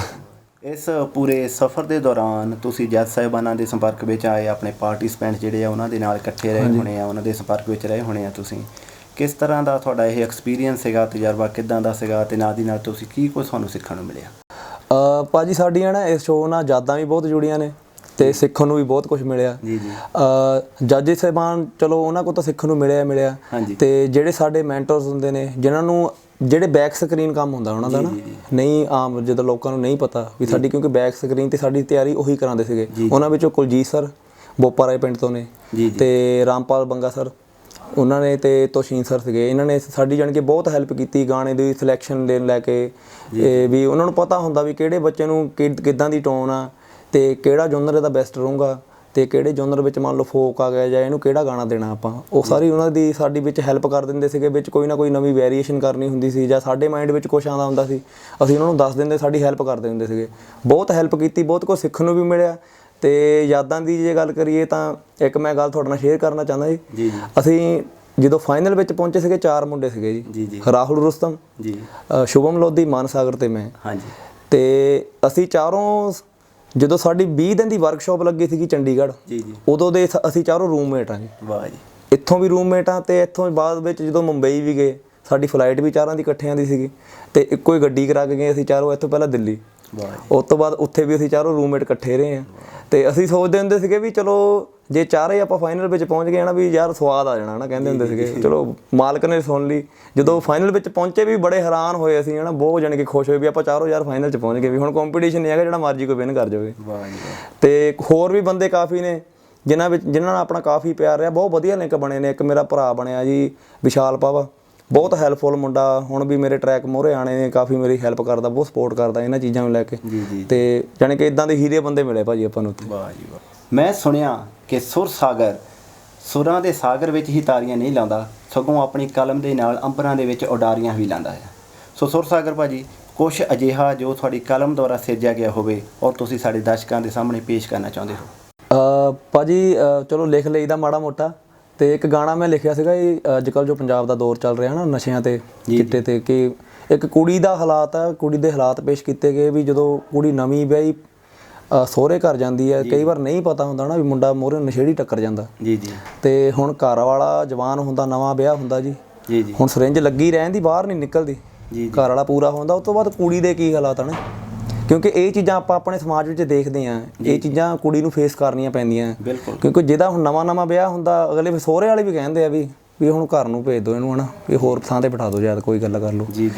ਇਸ ਪੂਰੇ ਸਫ਼ਰ ਦੇ ਦੌਰਾਨ ਤੁਸੀਂ ਜੱਜ ਸਾਹਿਬਾਨਾਂ ਦੇ ਸੰਪਰਕ ਵਿੱਚ ਆਏ, ਆਪਣੇ ਪਾਰਟਿਸਪੈਂਟ ਜਿਹੜੇ ਆ ਉਹਨਾਂ ਦੇ ਨਾਲ ਇਕੱਠੇ ਰਹੇ ਹੋਣੇ ਆ, ਉਹਨਾਂ ਦੇ ਸੰਪਰਕ ਵਿੱਚ ਰਹੇ ਹੋਣੇ ਆ ਤੁਸੀਂ। ਕਿਸ ਤਰ੍ਹਾਂ ਦਾ ਤੁਹਾਡਾ ਇਹ ਐਕਸਪੀਰੀਅੰਸ ਸੀਗਾ, ਤਜਰਬਾ ਕਿੱਦਾਂ ਦਾ ਸੀਗਾ, ਤੇ ਨਾਲ ਦੀ ਨਾਲ ਤੁਸੀਂ ਕੀ ਕੁਝ ਤੁਹਾਨੂੰ ਸਿੱਖਣ ਨੂੰ ਮਿਲਿਆ? ਭਾਜੀ ਸਾਡੀਆਂ ਨਾ ਇਸ ਸ਼ੋਅ ਨਾਲ ਯਾਦਾਂ ਵੀ ਬਹੁਤ ਜੁੜੀਆਂ ਨੇ, ਤੇ ਸਿੱਖਣ ਨੂੰ ਵੀ ਬਹੁਤ ਕੁਝ ਮਿਲਿਆ। ਜੱਜ ਸਾਹਿਬਾਨ ਚਲੋ ਉਹਨਾਂ ਕੋਲ ਤਾਂ ਸਿੱਖਣ ਨੂੰ ਮਿਲਿਆ, ਤੇ ਜਿਹੜੇ ਸਾਡੇ ਮੈਂਟਰਸ ਹੁੰਦੇ ਨੇ, ਜਿਨ੍ਹਾਂ ਨੂੰ ਜਿਹੜੇ ਬੈਕ ਸਕਰੀਨ ਕੰਮ ਹੁੰਦਾ ਉਹਨਾਂ ਦਾ ਨਾ, ਨਹੀਂ ਆਮ ਜਦੋਂ ਲੋਕਾਂ ਨੂੰ ਨਹੀਂ ਪਤਾ ਵੀ ਸਾਡੀ, ਕਿਉਂਕਿ ਬੈਕ ਸਕਰੀਨ ਤੇ ਸਾਡੀ ਤਿਆਰੀ ਉਹੀ ਕਰਾਉਂਦੇ ਸੀਗੇ। ਉਹਨਾਂ ਵਿੱਚੋਂ ਕੁਲਜੀਤ ਸਰ ਬੋਪਾ ਰਾਏ ਪਿੰਡ ਤੋਂ ਨੇ, ਤੇ ਰਾਮਪਾਲ ਬੰਗਾ ਸਰ ਉਹਨਾਂ ਨੇ, ਤੇ ਤੋਸ਼ੀਨ ਸਰ ਸੀਗੇ। ਇਹਨਾਂ ਨੇ ਸਾਡੀ ਜਾਣੀ ਕਿ ਬਹੁਤ ਹੈਲਪ ਕੀਤੀ ਗਾਣੇ ਦੀ ਸਿਲੈਕਸ਼ਨ ਦੇ ਲੈ ਕੇ, ਵੀ ਉਹਨਾਂ ਨੂੰ ਪਤਾ ਹੁੰਦਾ ਵੀ ਕਿਹੜੇ ਬੱਚੇ ਨੂੰ ਕਿੱਦਾਂ ਦੀ ਟੋਨ ਆ, ਤੇ ਕਿਹੜਾ ਜੋਨਰ ਇਹਦਾ ਬੈਸਟ ਰਹੂਗਾ, ਤੇ ਕਿਹੜੇ ਜੋਨਰ ਵਿੱਚ ਮੰਨ ਲਓ ਫੋਕ ਆ ਗਿਆ ਜਾਂ ਇਹਨੂੰ ਕਿਹੜਾ ਗਾਣਾ ਦੇਣਾ ਆਪਾਂ। ਉਹ ਸਾਰੀ ਉਹਨਾਂ ਦੀ ਸਾਡੀ ਵਿੱਚ ਹੈਲਪ ਕਰ ਦਿੰਦੇ ਸੀਗੇ। ਵਿੱਚ ਕੋਈ ਨਾ ਕੋਈ ਨਵੀਂ ਵੇਰੀਏਸ਼ਨ ਕਰਨੀ ਹੁੰਦੀ ਸੀ, ਜਾਂ ਸਾਡੇ ਮਾਈਂਡ ਵਿੱਚ ਕੁਛ ਆਉਂਦਾ ਹੁੰਦਾ ਸੀ, ਅਸੀਂ ਉਹਨਾਂ ਨੂੰ ਦੱਸ ਦਿੰਦੇ, ਸਾਡੀ ਹੈਲਪ ਕਰਦੇ ਹੁੰਦੇ ਸੀਗੇ। ਬਹੁਤ ਹੈਲਪ ਕੀਤੀ, ਬਹੁਤ ਕੁਝ ਸਿੱਖਣ ਨੂੰ ਵੀ ਮਿਲਿਆ। ਤੇ ਯਾਦਾਂ ਦੀ ਜੇ ਗੱਲ ਕਰੀਏ ਤਾਂ ਇੱਕ ਮੈਂ ਗੱਲ ਤੁਹਾਡੇ ਨਾਲ ਸ਼ੇਅਰ ਕਰਨਾ ਚਾਹੁੰਦਾ ਜੀ। ਅਸੀਂ ਜਦੋਂ ਫਾਈਨਲ ਵਿੱਚ ਪਹੁੰਚੇ ਸੀਗੇ, 4 ਮੁੰਡੇ ਸੀਗੇ ਜੀ, ਰਾਹੁਲ ਰੁਸਤਮ, ਸ਼ੁਭਮ ਲੋਧੀ, ਮਾਨ ਸਾਗਰ ਤੇ ਮੈਂ। ਤੇ ਅਸੀਂ ਚਾਰੋਂ, ਜਦੋਂ ਸਾਡੀ 20 ਦਿਨ ਦੀ ਵਰਕਸ਼ਾਪ ਲੱਗੀ ਸੀਗੀ ਚੰਡੀਗੜ੍ਹ, ਉਦੋਂ ਦੇ ਅਸੀਂ ਚਾਰੋਂ ਰੂਮਮੇਟ ਹਾਂ ਜੀ। ਵਾਹ ਜੀ। ਇੱਥੋਂ ਵੀ ਰੂਮਮੇਟ ਹਾਂ, ਤੇ ਇੱਥੋਂ ਬਾਅਦ ਵਿੱਚ ਜਦੋਂ ਮੁੰਬਈ ਵੀ ਗਏ, ਸਾਡੀ ਫਲਾਈਟ ਵੀ ਚਾਰਾਂ ਦੀ ਇਕੱਠਿਆਂ ਦੀ ਸੀਗੀ, ਤੇ ਇੱਕੋ ਹੀ ਗੱਡੀ ਕਰਾ ਕੇ ਗਏ ਅਸੀਂ ਚਾਰੋਂ, ਇੱਥੋਂ ਪਹਿਲਾਂ ਦਿੱਲੀ, ਉਸ ਤੋਂ ਬਾਅਦ ਉੱਥੇ ਵੀ ਅਸੀਂ ਚਾਰੋਂ ਰੂਮਮੇਟ ਇਕੱਠੇ ਰਹੇ ਹਾਂ। ਤੇ ਅਸੀਂ ਸੋਚਦੇ ਹੁੰਦੇ ਸੀਗੇ ਵੀ ਚਲੋ ਜੇ ਚਾਰੇ ਆਪਾਂ ਫਾਈਨਲ ਵਿੱਚ ਪਹੁੰਚ ਗਏ ਨਾ, ਵੀ ਯਾਰ ਸਵਾਦ ਆ ਜਾਣਾ ਨਾ, ਕਹਿੰਦੇ ਹੁੰਦੇ ਸੀਗੇ। ਚਲੋ ਮਾਲਕ ਨੇ ਸੁਣ ਲਈ। ਜਦੋਂ ਫਾਈਨਲ ਵਿੱਚ ਪਹੁੰਚੇ ਵੀ ਬੜੇ ਹੈਰਾਨ ਹੋਏ ਅਸੀਂ, ਹੈ ਨਾ, ਬਹੁਤ ਜਾਣੀ ਕਿ ਖੁਸ਼ ਹੋਏ ਵੀ ਆਪਾਂ ਚਾਰੋਂ ਯਾਰ ਫਾਈਨਲ 'ਚ ਪਹੁੰਚ ਗਏ, ਵੀ ਹੁਣ ਕੰਪੀਟੀਸ਼ਨ ਨਹੀਂ ਹੈਗਾ ਜਿਹੜਾ ਮਰਜ਼ੀ ਕੋਈ ਵਿਨ ਕਰ ਜਾਵੇ। ਤੇ ਹੋਰ ਵੀ ਬੰਦੇ ਕਾਫੀ ਨੇ ਜਿਨ੍ਹਾਂ ਨਾਲ ਆਪਣਾ ਕਾਫੀ ਪਿਆਰ ਰਿਹਾ, ਬਹੁਤ ਵਧੀਆ ਲਿੰਕ ਬਣੇ ਨੇ। ਇੱਕ ਮੇਰਾ ਭਰਾ ਬਣਿਆ ਜੀ ਵਿਸ਼ਾਲ ਪਾਵਾ, ਬਹੁਤ ਹੈਲਪਫੁਲ ਮੁੰਡਾ, ਹੁਣ ਵੀ ਮੇਰੇ ਟਰੈਕ ਮੋਹਰੇ ਆਣੇ ਨੇ, ਕਾਫੀ ਮੇਰੀ ਹੈਲਪ ਕਰਦਾ, ਬਹੁਤ ਸਪੋਰਟ ਕਰਦਾ ਇਹਨਾਂ ਚੀਜ਼ਾਂ ਨੂੰ ਲੈ ਕੇ। ਤੇ ਜਾਣੀ ਕਿ ਇੱਦਾਂ ਦੇ ਹੀਰੇ ਬੰਦੇ ਮਿਲੇ ਭਾਜੀ ਆਪਾਂ ਨੂੰ ਉੱਥੇ। ਮੈਂ ਸੁਣਿਆ ਕਿ ਸੁਰ ਸਾਗਰ ਸੁਰਾਂ ਦੇ ਸਾਗਰ ਵਿੱਚ ਹੀ ਤਾਰੀਆਂ ਨਹੀਂ ਲਾਉਂਦਾ, ਸਗੋਂ ਆਪਣੀ ਕਲਮ ਦੇ ਨਾਲ ਅੰਬਰਾਂ ਦੇ ਵਿੱਚ ਉਡਾਰੀਆਂ ਵੀ ਲਾਉਂਦਾ ਹੈ। ਸੋ ਸੁਰ ਸਾਗਰ ਭਾਜੀ, ਕੁਛ ਅਜਿਹਾ ਜੋ ਤੁਹਾਡੀ ਕਲਮ ਦੁਆਰਾ ਸਿਰਜਿਆ ਗਿਆ ਹੋਵੇ ਔਰ ਤੁਸੀਂ ਸਾਡੇ ਦਰਸ਼ਕਾਂ ਦੇ ਸਾਹਮਣੇ ਪੇਸ਼ ਕਰਨਾ ਚਾਹੁੰਦੇ ਹੋ? ਭਾਜੀ ਚਲੋ ਲਿਖ ਲਈਦਾ ਮਾੜਾ ਮੋਟਾ। ਤੇ ਇੱਕ ਗਾਣਾ ਮੈਂ ਲਿਖਿਆ ਸੀਗਾ, ਇਹ ਅੱਜ ਕੱਲ੍ਹ ਜੋ ਪੰਜਾਬ ਦਾ ਦੌਰ ਚੱਲ ਰਿਹਾ ਨਾ ਨਸ਼ਿਆਂ ਤੇ ਚਿੱਟੇ ਤੇ, ਕਿ ਇੱਕ ਕੁੜੀ ਦਾ ਹਾਲਾਤ ਆ, ਕੁੜੀ ਦੇ ਹਾਲਾਤ ਪੇਸ਼ ਕੀਤੇ ਗਏ ਵੀ ਜਦੋਂ ਕੁੜੀ ਨਵੀਂ ਵਿਆਹੀ ਸਹੁਰੇ ਘਰ ਜਾਂਦੀ ਹੈ, ਕਈ ਵਾਰ ਨਹੀਂ ਪਤਾ ਹੁੰਦਾ ਨਾ ਵੀ ਮੁੰਡਾ ਮੋਹਰੇ ਨਸ਼ੇੜੀ ਟੱਕਰ ਜਾਂਦਾ। ਤੇ ਹੁਣ ਘਰ ਵਾਲਾ ਜਵਾਨ ਹੁੰਦਾ, ਨਵਾਂ ਵਿਆਹ ਹੁੰਦਾ ਜੀ, ਹੁਣ ਸਿਰਿੰਜ ਲੱਗੀ ਰਹਿੰਦੀ, ਬਾਹਰ ਨਹੀਂ ਨਿਕਲਦੀ, ਘਰ ਵਾਲਾ ਪੂਰਾ ਹੁੰਦਾ। ਉਸ ਤੋਂ ਬਾਅਦ ਕੁੜੀ ਦੇ ਕੀ ਹਾਲਾਤ ਹਨ, ਕਿਉਂਕਿ ਇਹ ਚੀਜ਼ਾਂ ਆਪਾਂ ਆਪਣੇ ਸਮਾਜ ਵਿੱਚ ਦੇਖਦੇ ਹਾਂ, ਇਹ ਚੀਜ਼ਾਂ ਕੁੜੀ ਨੂੰ ਫੇਸ ਕਰਨੀਆਂ ਪੈਂਦੀਆਂ। ਕਿਉਂਕਿ ਜਿਹਦਾ ਹੁਣ ਨਵਾਂ ਵਿਆਹ ਹੁੰਦਾ, ਅਗਲੇ ਸਹੁਰੇ ਵਾਲੇ ਵੀ ਕਹਿੰਦੇ ਆ ਵੀ ਹੁਣ ਘਰ ਨੂੰ ਭੇਜ ਦਿਓ ਇਹਨੂੰ, ਹੈ ਨਾ, ਵੀ ਹੋਰ ਥਾਂ 'ਤੇ ਬਿਠਾ ਦਿਓ, ਜਾਂ ਕੋਈ ਗੱਲ ਕਰ ਲਓ।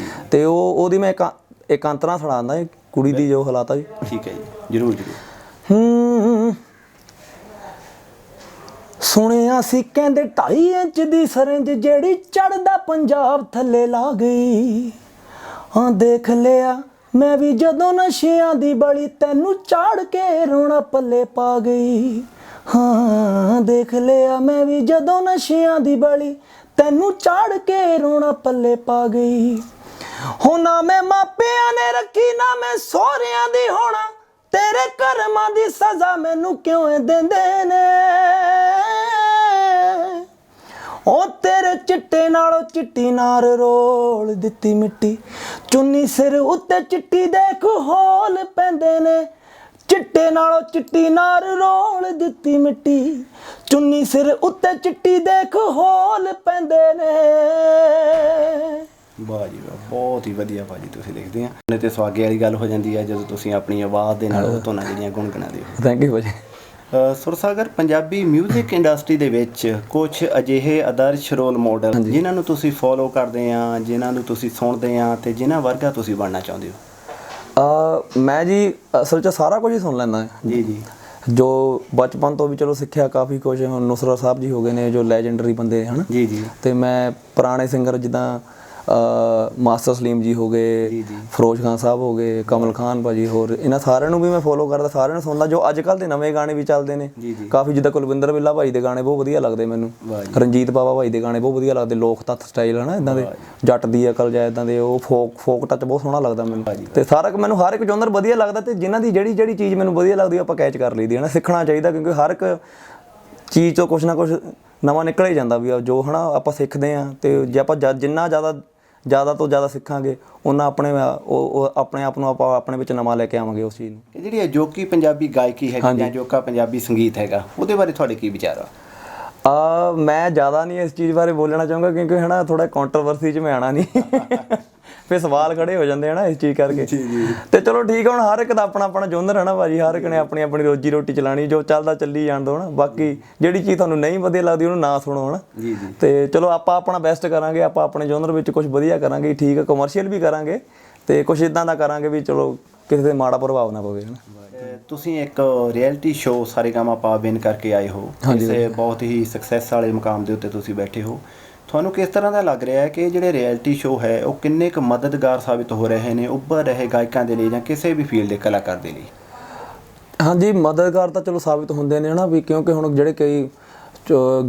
ਤੇ ਉਹਦੀ ਮੈਂ ਇੱਕ ਅੰਤਰਾ ਸੁਣਾਉਂਦਾ ਕੁੜੀ ਦੀ ਜੋ ਹਾਲਾਤ ਆ ਜੀ। ਠੀਕ ਹੈ ਜੀ, ਜ਼ਰੂਰ। ਸੁਣਿਆ ਸੀ ਕਹਿੰਦੇ 2.5 ਇੰਚ ਦੀ ਸਿਰਿੰਜ ਜਿਹੜੀ ਚੜ੍ਹਦਾ ਪੰਜਾਬ ਥੱਲੇ ਲਾ ਗਈ, ਹਾਂ ਦੇਖ ਲਿਆ ਮੈਂ ਵੀ ਜਦੋਂ ਨਸ਼ਿਆਂ ਦੀ ਬਲੀ, ਤੈਨੂੰ ਚਾੜ ਕੇ ਰੋਣਾ ਪੱਲੇ ਪਾ ਗਈ। ਹਾਂ ਦੇਖ ਲਿਆ ਮੈਂ ਵੀ ਜਦੋਂ ਨਸ਼ਿਆਂ ਦੀ ਬਲੀ, ਤੈਨੂੰ ਚਾੜ ਕੇ ਰੋਣਾ ਪੱਲੇ ਪਾ ਗਈ। ਹੋ ਨਾ ਮੈਂ ਮਾਪਿਆਂ ਨੇ ਰੱਖੀ, ਨਾ ਮੈਂ ਸਹੁਰਿਆਂ ਦੀ ਹੋਣਾ, ਤੇਰੇ ਕਰਮਾਂ ਦੀ ਸਜ਼ਾ ਮੈਨੂੰ ਕਿਉਂ ਦਿੰਦੇ ਨੇ। ਉਹ ਤੇਰੇ ਚਿੱਟੇ ਨਾਲੋਂ ਚਿੱਟੀ ਨਾਰ ਰੋਲ ਦਿੱਤੀ ਮਿੱਟੀ, ਚੁੰਨੀ ਸਿਰ ਉੱਤੇ ਚਿੱਟੀ ਦੇਖ ਹੋਲ ਪੈਂਦੇ ਨੇ। ਚਿੱਟੇ ਨਾਲੋਂ ਚਿੱਟੀ ਨਾਰ ਰੋਲ ਦਿੱਤੀ ਮਿੱਟੀ, ਚੁੰਨੀ ਸਿਰ ਉੱਤੇ ਚਿੱਟੀ ਦੇਖ ਹੋਲ ਪੈਂਦੇ ਨੇ। ਵਾਹ ਜੀ ਵਾਹ, ਬਹੁਤ ਹੀ ਵਧੀਆ ਭਾਜੀ ਤੁਸੀਂ ਲਿਖਦੇ ਆ। ਨੇ ਤੇ ਸੁਹਾਗੇ ਵਾਲੀ ਗੱਲ ਹੋ ਜਾਂਦੀ ਹੈ ਜਦੋਂ ਤੁਸੀਂ ਆਪਣੀ ਆਵਾਜ਼ ਦੇ ਨਾਲ ਉਹ ਧੁਨਾਂ ਜਿਹੜੀਆਂ ਗੁਣਗੁਣਾਉਂਦੇ ਹੋ। ਥੈਂਕ ਯੂ ਭਾਜੀ। ਸੁਰਸਾਗਰ, ਪੰਜਾਬੀ ਮਿਊਜ਼ਿਕ ਇੰਡਸਟਰੀ ਦੇ ਵਿੱਚ ਕੁਝ ਅਜਿਹੇ ਆਦਰਸ਼ ਰੋਲ ਮਾਡਲ ਜਿਨ੍ਹਾਂ ਨੂੰ ਤੁਸੀਂ ਫੋਲੋ ਕਰਦੇ ਆ, ਜਿਨ੍ਹਾਂ ਨੂੰ ਤੁਸੀਂ ਸੁਣਦੇ ਆ ਤੇ ਜਿਨ੍ਹਾਂ ਵਰਗਾ ਤੁਸੀਂ ਬਣਨਾ ਚਾਹੁੰਦੇ ਹੋ? ਮੈਂ ਜੀ ਅਸਲ 'ਚ ਸਾਰਾ ਕੁਝ ਹੀ ਸੁਣ ਲੈਂਦਾ ਜੀ ਜੀ। ਜੋ ਬਚਪਨ ਤੋਂ ਵੀ ਚਲੋ ਸਿੱਖਿਆ ਕਾਫੀ ਕੁਝ। ਹੁਣ ਨੁਸਰਤ ਸਾਹਿਬ ਜੀ ਹੋ ਗਏ ਨੇ ਜੋ ਲੈਜੈਂਡਰੀ ਬੰਦੇ ਹਨ ਜੀ ਜੀ। ਤੇ ਮੈਂ ਪੁਰਾਣੇ ਸਿੰਗਰ ਜਿੱਦਾਂ ਮਾਸਟਰ ਸਲੀਮ ਜੀ ਹੋ ਗਏ, ਫਿਰੋਜ਼ ਖਾਨ ਸਾਹਿਬ ਹੋ ਗਏ, ਕਮਲ ਖਾਨ ਭਾਜੀ, ਹੋਰ ਇਹਨਾਂ ਸਾਰਿਆਂ ਨੂੰ ਵੀ ਮੈਂ ਫੋਲੋ ਕਰਦਾ, ਸਾਰਿਆਂ ਨੂੰ ਸੁਣਦਾ। ਜੋ ਅੱਜ ਕੱਲ੍ਹ ਦੇ ਨਵੇਂ ਗਾਣੇ ਵੀ ਚੱਲਦੇ ਨੇ ਕਾਫੀ, ਜਿੱਦਾਂ ਕੁਲਵਿੰਦਰ ਬਿੱਲਾ ਭਾਈ ਦੇ ਗਾਣੇ ਬਹੁਤ ਵਧੀਆ ਲੱਗਦੇ ਮੈਨੂੰ, ਰਣਜੀਤ ਬਾਵਾ ਭਾਈ ਦੇ ਗਾਣੇ ਬਹੁਤ ਵਧੀਆ ਲੱਗਦੇ, ਲੋਕ ਤੱਤ ਸਟਾਈਲ ਹੈ ਨਾ ਇੱਦਾਂ ਦੇ, ਜੱਟ ਦੀ ਅਕਲ ਜਾਂ ਇੱਦਾਂ ਦੇ, ਉਹ ਫੋਕ ਟੱਚ ਬਹੁਤ ਸੋਹਣਾ ਲੱਗਦਾ ਮੈਨੂੰ। ਤੇ ਸਾਰਾ ਮੈਨੂੰ ਹਰ ਇੱਕ ਜੋਨਰ ਵਧੀਆ ਲੱਗਦਾ, ਤੇ ਜਿਨ੍ਹਾਂ ਦੀ ਜਿਹੜੀ ਚੀਜ਼ ਮੈਨੂੰ ਵਧੀਆ ਲੱਗਦੀ ਆਪਾਂ ਕੈਚ ਕਰ ਲਈਦੀ ਹੈ ਨਾ। ਸਿੱਖਣਾ ਚਾਹੀਦਾ ਕਿਉਂਕਿ ਹਰ ਇੱਕ ਚੀਜ਼ ਤੋਂ ਕੁਛ ਨਾ ਕੁਛ ਨਵਾਂ ਨਿਕਲ ਹੀ ਜਾਂਦਾ ਵੀ ਜੋ ਹੈ ਨਾ ਆਪਾਂ ਸਿੱਖਦੇ ਹਾਂ। ਤੇ ਜੇ ਆਪਾਂ ਜਿੰਨਾ ਜ਼ਿਆਦਾ ਤੋਂ ਜ਼ਿਆਦਾ ਸਿੱਖਾਂਗੇ ਉਹਨਾਂ ਆਪਣੇ ਆਪ ਨੂੰ ਆਪਾਂ ਆਪਣੇ ਵਿੱਚ ਨਵਾਂ ਲੈ ਕੇ ਆਵਾਂਗੇ ਉਸ ਚੀਜ਼ ਨੂੰ। ਇਹ ਜਿਹੜੀ ਅਜੋਕੀ ਪੰਜਾਬੀ ਗਾਇਕੀ ਹੈਗੀ ਜਾਂ ਅਜੋਕਾ ਪੰਜਾਬੀ ਸੰਗੀਤ ਹੈਗਾ, ਉਹਦੇ ਬਾਰੇ ਤੁਹਾਡੇ ਕੀ ਵਿਚਾਰ ਆ? ਮੈਂ ਜ਼ਿਆਦਾ ਨਹੀਂ ਇਸ ਚੀਜ਼ ਬਾਰੇ ਬੋਲਣਾ ਚਾਹੂੰਗਾ ਕਿਉਂਕਿ ਹੈ ਨਾ ਥੋੜਾ ਕੰਟਰੋਵਰਸੀ 'ਚ ਮੈਂ ਆਉਣਾ ਨਹੀਂ, ਫਿਰ ਸਵਾਲ ਖੜੇ ਹੋ ਜਾਂਦੇ ਹੈ ਨਾ ਇਸ ਚੀਜ਼ ਕਰਕੇ। ਤੇ ਚਲੋ ਠੀਕ ਆ, ਹੁਣ ਹਰ ਇੱਕ ਦਾ ਆਪਣਾ ਜੋਨਰ ਹੈ ਨਾ ਭਾਜੀ, ਹਰ ਇੱਕ ਨੇ ਆਪਣੀ ਰੋਜੀ ਰੋਟੀ ਚਲਾਉਣੀ, ਜੋ ਚੱਲਦਾ ਚੱਲੀ ਜਾਣ ਦੋ ਨਾ। ਬਾਕੀ ਜਿਹੜੀ ਚੀਜ਼ ਤੁਹਾਨੂੰ ਨਹੀਂ ਵਧੀਆ ਲੱਗਦੀ ਉਹਨੂੰ ਨਾ ਸੁਣੋ ਹੈ ਨਾ। ਤੇ ਚਲੋ ਆਪਾਂ ਆਪਣਾ ਬੈਸਟ ਕਰਾਂਗੇ, ਆਪਾਂ ਆਪਣੇ ਜੋਨਰ ਵਿੱਚ ਕੁਝ ਵਧੀਆ ਕਰਾਂਗੇ, ਠੀਕ ਹੈ, ਕਮਰਸ਼ੀਅਲ ਵੀ ਕਰਾਂਗੇ ਤੇ ਕੁਝ ਇੱਦਾਂ ਦਾ ਕਰਾਂਗੇ ਵੀ ਚਲੋ ਕਿਸੇ ਤੇ ਮਾੜਾ ਪ੍ਰਭਾਵ ਨਾ ਪਵੇ ਹੈ ਨਾ। ਤੁਸੀਂ ਇੱਕ ਰਿਐਲਿਟੀ ਸ਼ੋਅ ਸਾਰੇਗਾਮਾ ਵਿਨ ਕਰਕੇ ਆਏ ਹੋ, ਕਿਸੇ ਬਹੁਤ ਹੀ ਸਕਸੈਸ ਵਾਲੇ ਮੁਕਾਮ ਦੇ ਉੱਤੇ ਤੁਸੀਂ ਬੈਠੇ ਹੋ। ਤੁਹਾਨੂੰ ਕਿਸ ਤਰ੍ਹਾਂ ਦਾ ਲੱਗ ਰਿਹਾ ਹੈ ਕਿ ਜਿਹੜੇ ਰਿਐਲਿਟੀ ਸ਼ੋਅ ਹੈ ਉਹ ਕਿੰਨੇ ਕੁ ਮਦਦਗਾਰ ਸਾਬਿਤ ਹੋ ਰਹੇ ਨੇ ਉੱਭਰ ਰਹੇ ਗਾਇਕਾਂ ਦੇ ਲਈ ਜਾਂ ਕਿਸੇ ਵੀ ਫੀਲਡ ਦੇ ਕਲਾਕਾਰ ਦੇ ਲਈ? ਹਾਂਜੀ, ਮਦਦਗਾਰ ਤਾਂ ਚਲੋ ਸਾਬਿਤ ਹੁੰਦੇ ਨੇ ਹੈ ਨਾ, ਵੀ ਕਿਉਂਕਿ ਹੁਣ ਜਿਹੜੇ ਕਈ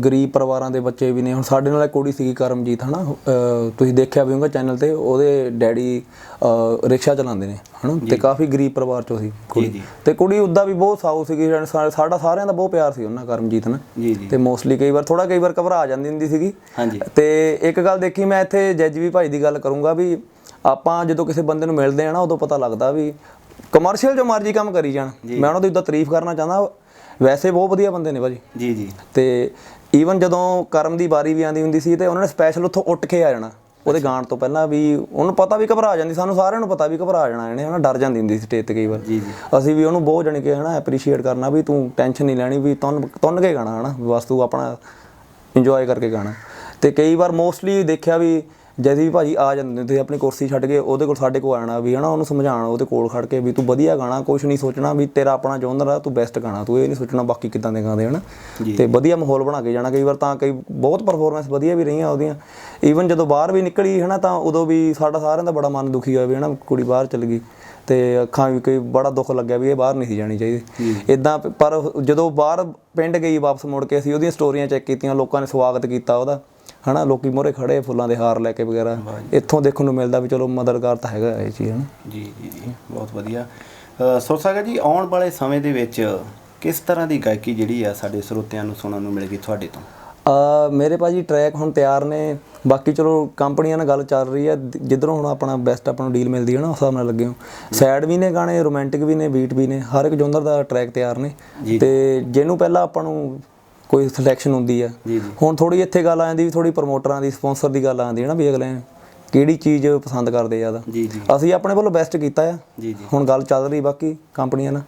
ਗਰੀਬ ਪਰਿਵਾਰਾਂ ਦੇ ਬੱਚੇ ਵੀ ਨੇ। ਹੁਣ ਸਾਡੇ ਨਾਲ ਇੱਕ ਕੁੜੀ ਸੀਗੀ ਕਰਮਜੀਤ ਹੈ ਨਾ, ਤੁਸੀਂ ਦੇਖਿਆ ਵੀ ਹੋਊਗਾ ਚੈਨਲ 'ਤੇ, ਉਹਦੇ ਡੈਡੀ ਰਿਕਸ਼ਾ ਚਲਾਉਂਦੇ ਨੇ ਹੈ ਨਾ, ਤੇ ਕਾਫੀ ਗਰੀਬ ਪਰਿਵਾਰ 'ਚੋਂ ਸੀ ਕੁੜੀ। ਤੇ ਕੁੜੀ ਉੱਦਾਂ ਵੀ ਬਹੁਤ ਸਾਊ ਸੀਗੀ, ਸਾਡਾ ਸਾਰਿਆਂ ਦਾ ਬਹੁਤ ਪਿਆਰ ਸੀ ਉਹਨਾਂ ਕਰਮਜੀਤ ਨਾ। ਤੇ ਮੋਸਟਲੀ ਕਈ ਵਾਰ ਘਬਰਾ ਜਾਂਦੀ ਹੁੰਦੀ ਸੀਗੀ। ਤੇ ਇੱਕ ਗੱਲ ਦੇਖੀ ਮੈਂ ਇੱਥੇ ਜੱਜ ਵੀ ਭਾਈ ਦੀ ਗੱਲ ਕਰੂੰਗਾ ਵੀ ਆਪਾਂ ਜਦੋਂ ਕਿਸੇ ਬੰਦੇ ਨੂੰ ਮਿਲਦੇ ਆ ਨਾ ਉਦੋਂ ਪਤਾ ਲੱਗਦਾ ਵੀ ਕਮਰਸ਼ੀਅਲ ਜੋ ਮਰਜ਼ੀ ਕੰਮ ਕਰੀ ਜਾਣ। ਮੈਂ ਉਹਨਾਂ ਦੀ ਉੱਦਾਂ ਤਾਰੀਫ ਕਰਨਾ ਚਾਹੁੰਦਾ, ਵੈਸੇ ਬਹੁਤ ਵਧੀਆ ਬੰਦੇ ਨੇ ਭਾਜੀ। ਜੀ। ਤੇ ਈਵਨ ਜਦੋਂ ਕਰਮ ਦੀ ਵਾਰੀ ਵੀ ਆਉਂਦੀ ਹੁੰਦੀ ਸੀ ਤੇ ਉਹਨਾਂ ਨੇ ਸਪੈਸ਼ਲ ਉੱਥੋਂ ਉੱਠ ਕੇ ਆ ਜਾਣਾ ਉਹਦੇ ਗਾਣ ਤੋਂ ਪਹਿਲਾਂ, ਵੀ ਉਹਨੂੰ ਪਤਾ ਵੀ ਘਬਰਾ ਜਾਂਦੀ, ਸਾਨੂੰ ਸਾਰਿਆਂ ਨੂੰ ਪਤਾ ਵੀ ਘਬਰਾ ਜਾਣਾ ਇਹਨੇ ਹੈ ਨਾ, ਡਰ ਜਾਂਦੀ ਹੁੰਦੀ ਸੀ ਸਟੇਜ 'ਤੇ ਕਈ ਵਾਰ। ਅਸੀਂ ਵੀ ਉਹਨੂੰ ਬਹੁਤ ਜਾਣੀ ਕਿ ਹੈ ਨਾ ਐਪਰੀਸ਼ੀਏਟ ਕਰਨਾ ਵੀ ਤੂੰ ਟੈਨਸ਼ਨ ਨਹੀਂ ਲੈਣੀ, ਵੀ ਤੁੰਨ ਕੇ ਗਾਣਾ ਹੈ ਨਾ, ਬਸ ਤੂੰ ਆਪਣਾ ਇੰਜੋਏ ਕਰਕੇ ਗਾਣਾ। ਤੇ ਕਈ ਵਾਰ ਮੋਸਟਲੀ ਦੇਖਿਆ ਵੀ ਜਦ ਵੀ ਭਾਜੀ ਆ ਜਾਂਦੇ ਹੁੰਦੇ ਆਪਣੀ ਕੁਰਸੀ ਛੱਡ ਕੇ ਉਹਦੇ ਕੋਲ ਸਾਡੇ ਕੋਲ ਆਉਣਾ ਵੀ ਹੈ ਨਾ, ਉਹਨੂੰ ਸਮਝਾਉਣਾ ਉਹਦੇ ਕੋਲ ਖੜ ਕੇ ਵੀ ਤੂੰ ਵਧੀਆ ਗਾਣਾ, ਕੁਛ ਨਹੀਂ ਸੋਚਣਾ ਵੀ ਤੇਰਾ ਆਪਣਾ ਜੋਨਰ ਆ, ਤੂੰ ਬੈਸਟ ਗਾਣਾ, ਤੂੰ ਇਹ ਨਹੀਂ ਸੋਚਣਾ ਬਾਕੀ ਕਿੱਦਾਂ ਦੇ ਗਾਉਂਦੇ ਹੈ ਨਾ। ਤੇ ਵਧੀਆ ਮਾਹੌਲ ਬਣਾ ਕੇ ਜਾਣਾ। ਕਈ ਵਾਰ ਤਾਂ ਬਹੁਤ ਪਰਫੋਰਮੈਂਸ ਵਧੀਆ ਵੀ ਰਹੀਆਂ ਉਹਦੀਆਂ। ਈਵਨ ਜਦੋਂ ਬਾਹਰ ਵੀ ਨਿਕਲੀ ਹੈ ਨਾ ਤਾਂ ਉਦੋਂ ਵੀ ਸਾਡਾ ਸਾਰਿਆਂ ਦਾ ਬੜਾ ਮਨ ਦੁਖੀ ਹੋਇਆ ਵੀ ਹੈ ਨਾ ਕੁੜੀ ਬਾਹਰ ਚਲ ਗਈ, ਤੇ ਅੱਖਾਂ ਵੀ ਕਈ ਬੜਾ ਦੁੱਖ ਲੱਗਿਆ ਵੀ ਇਹ ਬਾਹਰ ਨਹੀਂ ਸੀ ਜਾਣੀ ਚਾਹੀਦੀ ਇੱਦਾਂ। ਪਰ ਜਦੋਂ ਬਾਹਰ ਪਿੰਡ ਗਈ ਵਾਪਸ ਮੁੜ ਕੇ ਅਸੀਂ ਉਹਦੀਆਂ ਸਟੋਰੀਆਂ ਚੈੱਕ ਕੀਤੀਆਂ, ਲੋਕਾਂ ਨੇ ਸਵਾਗਤ ਕੀਤਾ ਉਹਦਾ ਹੈ ਨਾ, ਲੋਕੀ ਮੂਹਰੇ ਖੜੇ ਫੁੱਲਾਂ ਦੇ ਹਾਰ ਲੈ ਕੇ ਵਗੈਰਾ। ਇੱਥੋਂ ਦੇਖਣ ਨੂੰ ਮਿਲਦਾ ਵੀ ਚਲੋ ਮਦਦਗਾਰ ਤਾਂ ਹੈਗਾ ਇਹ ਚੀਜ਼ ਹੈ ਨਾ। ਜੀ, ਬਹੁਤ ਵਧੀਆ। ਸੁਰਸਾਗਰ ਜੀ, ਆਉਣ ਵਾਲੇ ਸਮੇਂ ਦੇ ਵਿੱਚ ਕਿਸ ਤਰ੍ਹਾਂ ਦੀ ਗਾਇਕੀ ਜਿਹੜੀ ਆ ਸਾਡੇ ਸਰੋਤਿਆਂ ਨੂੰ ਸੁਣਨ ਨੂੰ ਮਿਲੇਗੀ ਤੁਹਾਡੇ ਤੋਂ? ਮੇਰੇ ਭਾਜੀ ਟਰੈਕ ਹੁਣ ਤਿਆਰ ਨੇ, ਬਾਕੀ ਚਲੋ ਕੰਪਨੀਆਂ ਨਾਲ ਗੱਲ ਚੱਲ ਰਹੀ ਹੈ, ਜਿੱਧਰੋਂ ਹੁਣ ਆਪਣਾ ਬੈਸਟ ਆਪਾਂ ਨੂੰ ਡੀਲ ਮਿਲਦੀ ਹੈ ਨਾ ਉਸ ਹਿਸਾਬ ਨਾਲ ਲੱਗੇ ਹੋ। ਸੈਡ ਵੀ ਨੇ ਗਾਣੇ, ਰੋਮਾਂਟਿਕ ਵੀ ਨੇ, ਬੀਟ ਵੀ ਨੇ, ਹਰ ਇੱਕ ਜੋਨਰ ਦਾ ਟਰੈਕ ਤਿਆਰ ਨੇ। ਤੇ ਜਿਹਨੂੰ ਪਹਿਲਾਂ ਆਪਾਂ ਨੂੰ ਕੋਈ ਸਿਲੈਕਸ਼ਨ ਹੁੰਦੀ ਆ, ਹੁਣ ਥੋੜੀ ਇੱਥੇ ਗੱਲ ਆ ਜਾਂਦੀ ਵੀ ਥੋੜੀ ਪ੍ਰਮੋਟਰਾਂ ਦੀ, ਸਪਾਂਸਰ ਦੀ ਗੱਲ ਆਉਂਦੀ ਹੈ ਨਾ, ਵੀ ਅਗਲੇ ਕਿਹੜੀ ਚੀਜ਼ ਪਸੰਦ ਕਰਦੇ ਜ਼ਿਆਦਾ। ਅਸੀਂ ਆਪਣੇ ਵੱਲੋਂ ਬੈਸਟ ਕੀਤਾ ਆ, ਹੁਣ ਗੱਲ ਚੱਲ ਰਹੀ ਬਾਕੀ ਕੰਪਨੀਆਂ ਨਾਲ,